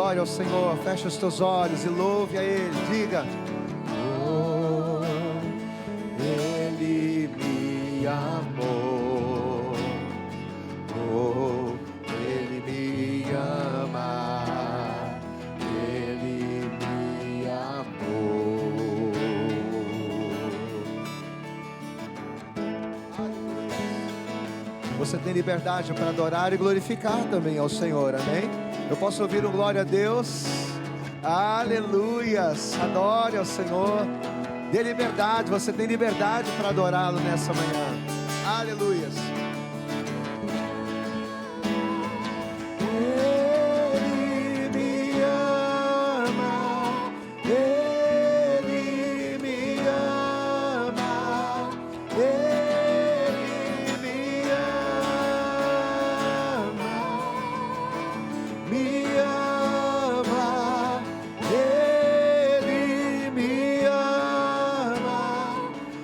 Adore ao Senhor, feche os teus olhos e louve a Ele. Diga: oh, Ele me amou, oh, Ele me ama, Ele me amou. Você tem liberdade para adorar e glorificar também ao Senhor, amém? Eu posso ouvir um glória a Deus? Aleluias! Adore ao Senhor. Dê liberdade, você tem liberdade para adorá-lo nessa manhã. Aleluias! Ele me ama, Ele me ama, Ele me ama, me ama, Ele me ama,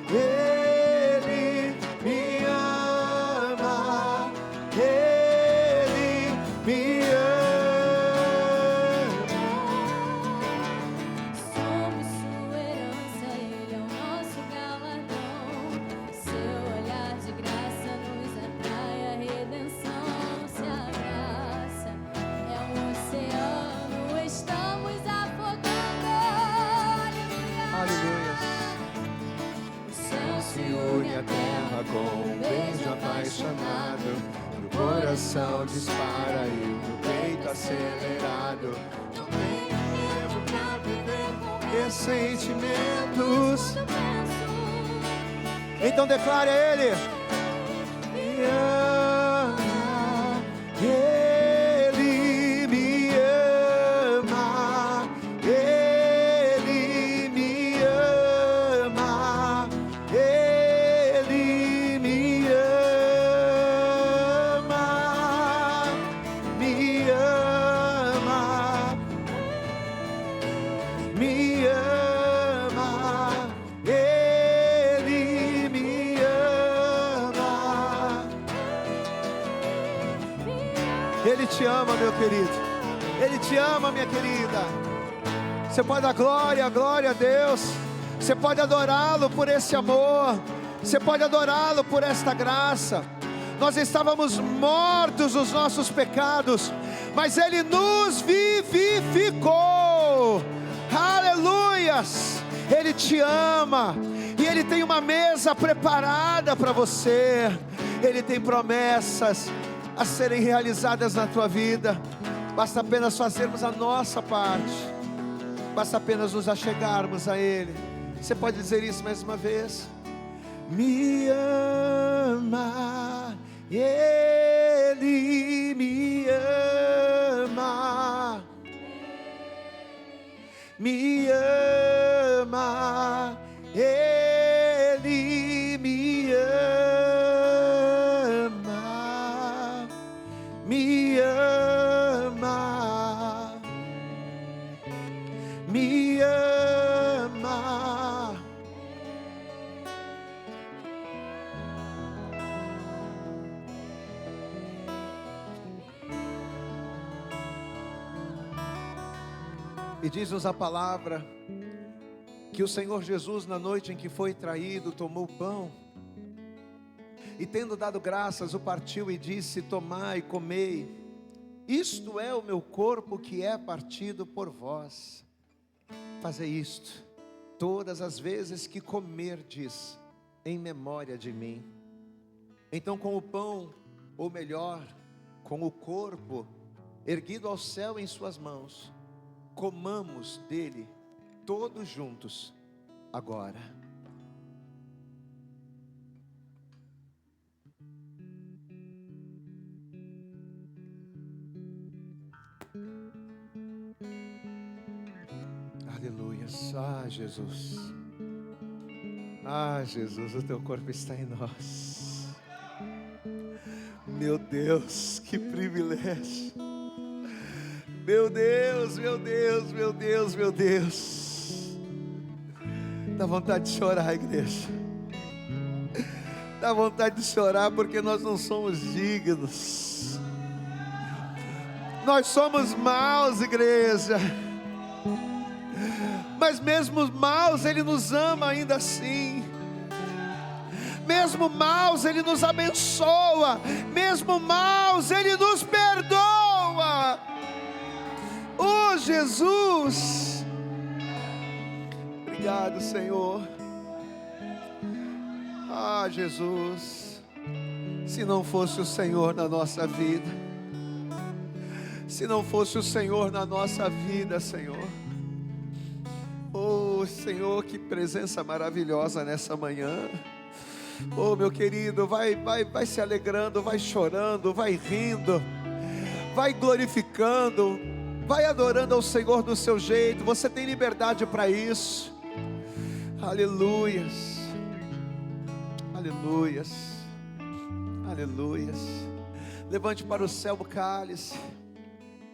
Ele me ama, Ele me Somos sua herança, Ele é o nosso galardão. Seu olhar de graça nos atrai a redenção. Se a graça é um oceano, estamos afogando. Aleluia. O céu Se une a terra com um beijo apaixonado, no coração dispara e no peito acelerado. Não tenho tempo pra viver com ressentimentos. Então declare a Ele: me ama, Ele me ama, Ele me ama, Ele me ama, me ama, me ama, Ele me ama. Ele te ama, meu querido. Ele te ama, minha querida. Você pode dar glória a Deus. Você pode adorá-lo por esse amor. Você pode adorá-lo por esta graça. Nós estávamos mortos nos nossos pecados, mas Ele nos vivificou. Aleluias! Ele te ama e Ele tem uma mesa preparada para você. Ele tem promessas a serem realizadas na tua vida. Basta apenas fazermos a nossa parte. Basta apenas nos achegarmos a Ele. Você pode dizer isso mais uma vez? Me ama, Ele me ama, me ama, Ele me ama, me ama, me ama. E diz-nos a palavra que o Senhor Jesus, na noite em que foi traído, tomou o pão e, tendo dado graças, o partiu e disse: tomai e comei, isto é o meu corpo que é partido por vós. Fazei isto todas as vezes que comerdes, em memória de mim. Então, com o pão, ou melhor, com o corpo erguido ao céu em suas mãos, comamos dele todos juntos agora. Aleluia. Ah, Jesus. Ah, Jesus, o teu corpo está em nós. Meu Deus, que privilégio. Meu Deus, meu Deus, meu Deus, meu Deus. Dá vontade de chorar, igreja. Dá vontade de chorar porque nós não somos dignos. Nós somos maus, igreja, mas mesmo maus Ele nos ama ainda assim. Mesmo maus Ele nos abençoa, mesmo maus Ele nos perdoa. Oh Jesus, obrigado Senhor. Ah Jesus, se não fosse o Senhor na nossa vida, se não fosse o Senhor na nossa vida, Senhor. Oh Senhor, que presença maravilhosa nessa manhã. Oh meu querido, vai se alegrando, vai chorando, vai rindo, vai glorificando, vai adorando ao Senhor do seu jeito. Você tem liberdade para isso. Aleluias, aleluias, aleluias. Levante para o céu o cálice,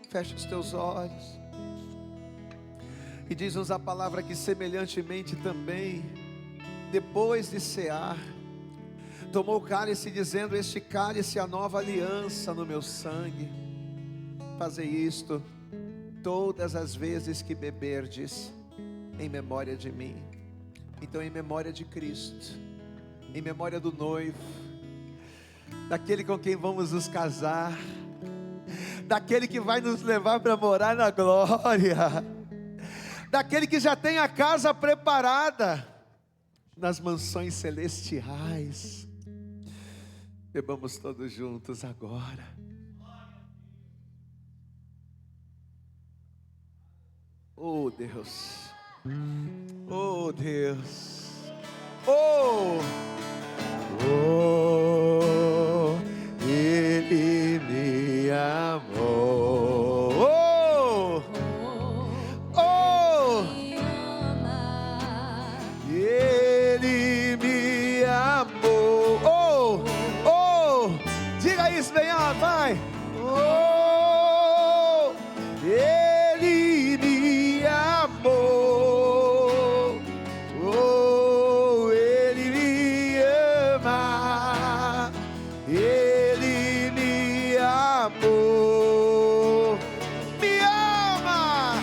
feche os teus olhos. E diz-nos a palavra que semelhantemente também, depois de cear, tomou o cálice dizendo: este cálice é a nova aliança no meu sangue. Fazei isto todas as vezes que beberdes, em memória de mim. Então, em memória de Cristo, em memória do noivo, daquele com quem vamos nos casar, daquele que vai nos levar para morar na glória, daquele que já tem a casa preparada nas mansões celestiais. Bebamos todos juntos agora. Oh Deus, oh Deus, oh, oh, Ele me amou, oh, oh, Me ama. Ele me amou, oh, oh, diga isso bem alto, vai, oh, Ele me amou, oh, Ele me ama, Ele me amou, me ama,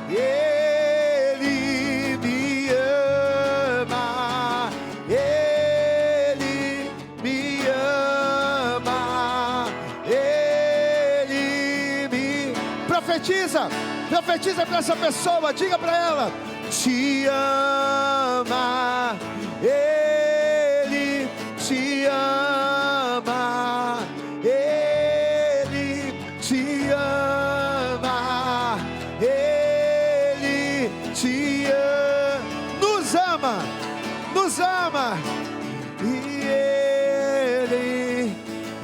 Ele me ama, Ele me ama, Ele me... Profetiza, profetiza para essa pessoa, diga para ela: te ama, Ele te ama, Ele te ama, Ele te ama, nos ama, nos ama, e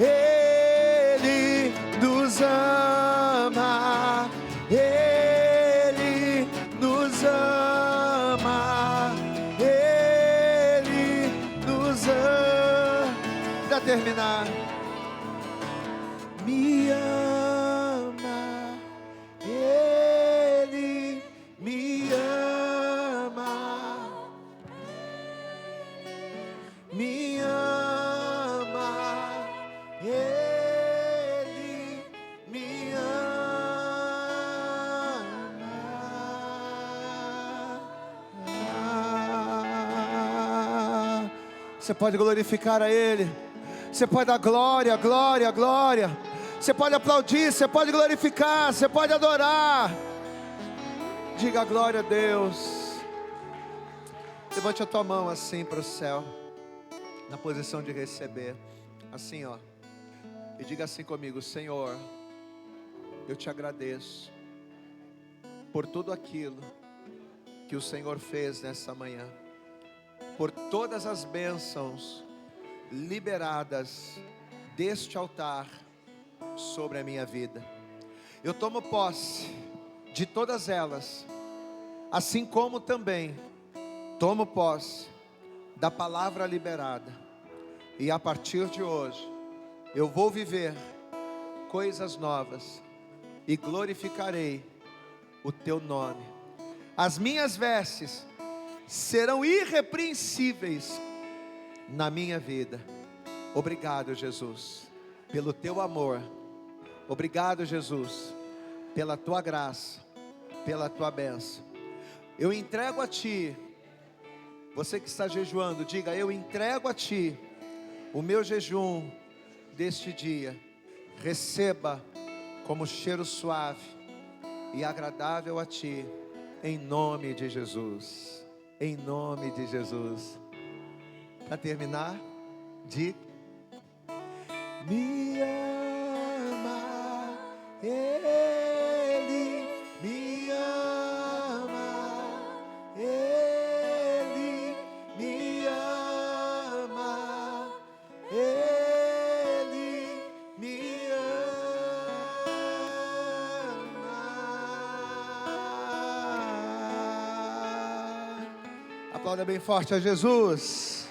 Ele nos ama, Ele nos ama, Ele nos ama. Para terminar, me ama, Ele me ama, me ama, Ele me ama. Você pode glorificar a Ele, você pode dar glória, glória, glória. Você pode aplaudir, você pode glorificar, você pode adorar. Diga glória a Deus. Levante a tua mão assim para o céu, na posição de receber, assim ó, e diga assim comigo: Senhor, eu te agradeço por tudo aquilo que o Senhor fez nessa manhã, por todas as bênçãos liberadas deste altar sobre a minha vida. Eu tomo posse de todas elas, assim como também tomo posse da palavra liberada, e a partir de hoje eu vou viver coisas novas e glorificarei o teu nome. As minhas vestes serão irrepreensíveis na minha vida. Obrigado, Jesus. pelo teu amor. Obrigado, Jesus, pela tua graça, pela tua bênção. Eu entrego a ti, você que está jejuando, diga: eu entrego a ti o meu jejum deste dia. Receba como cheiro suave e agradável a ti, em nome de Jesus. Em nome de Jesus. Para terminar, diga: me ama, Ele me ama, Ele me ama, Ele me ama. Aplauda bem forte a Jesus.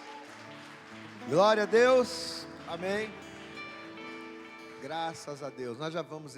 Glória a Deus. Amém. Graças a Deus. Nós já vamos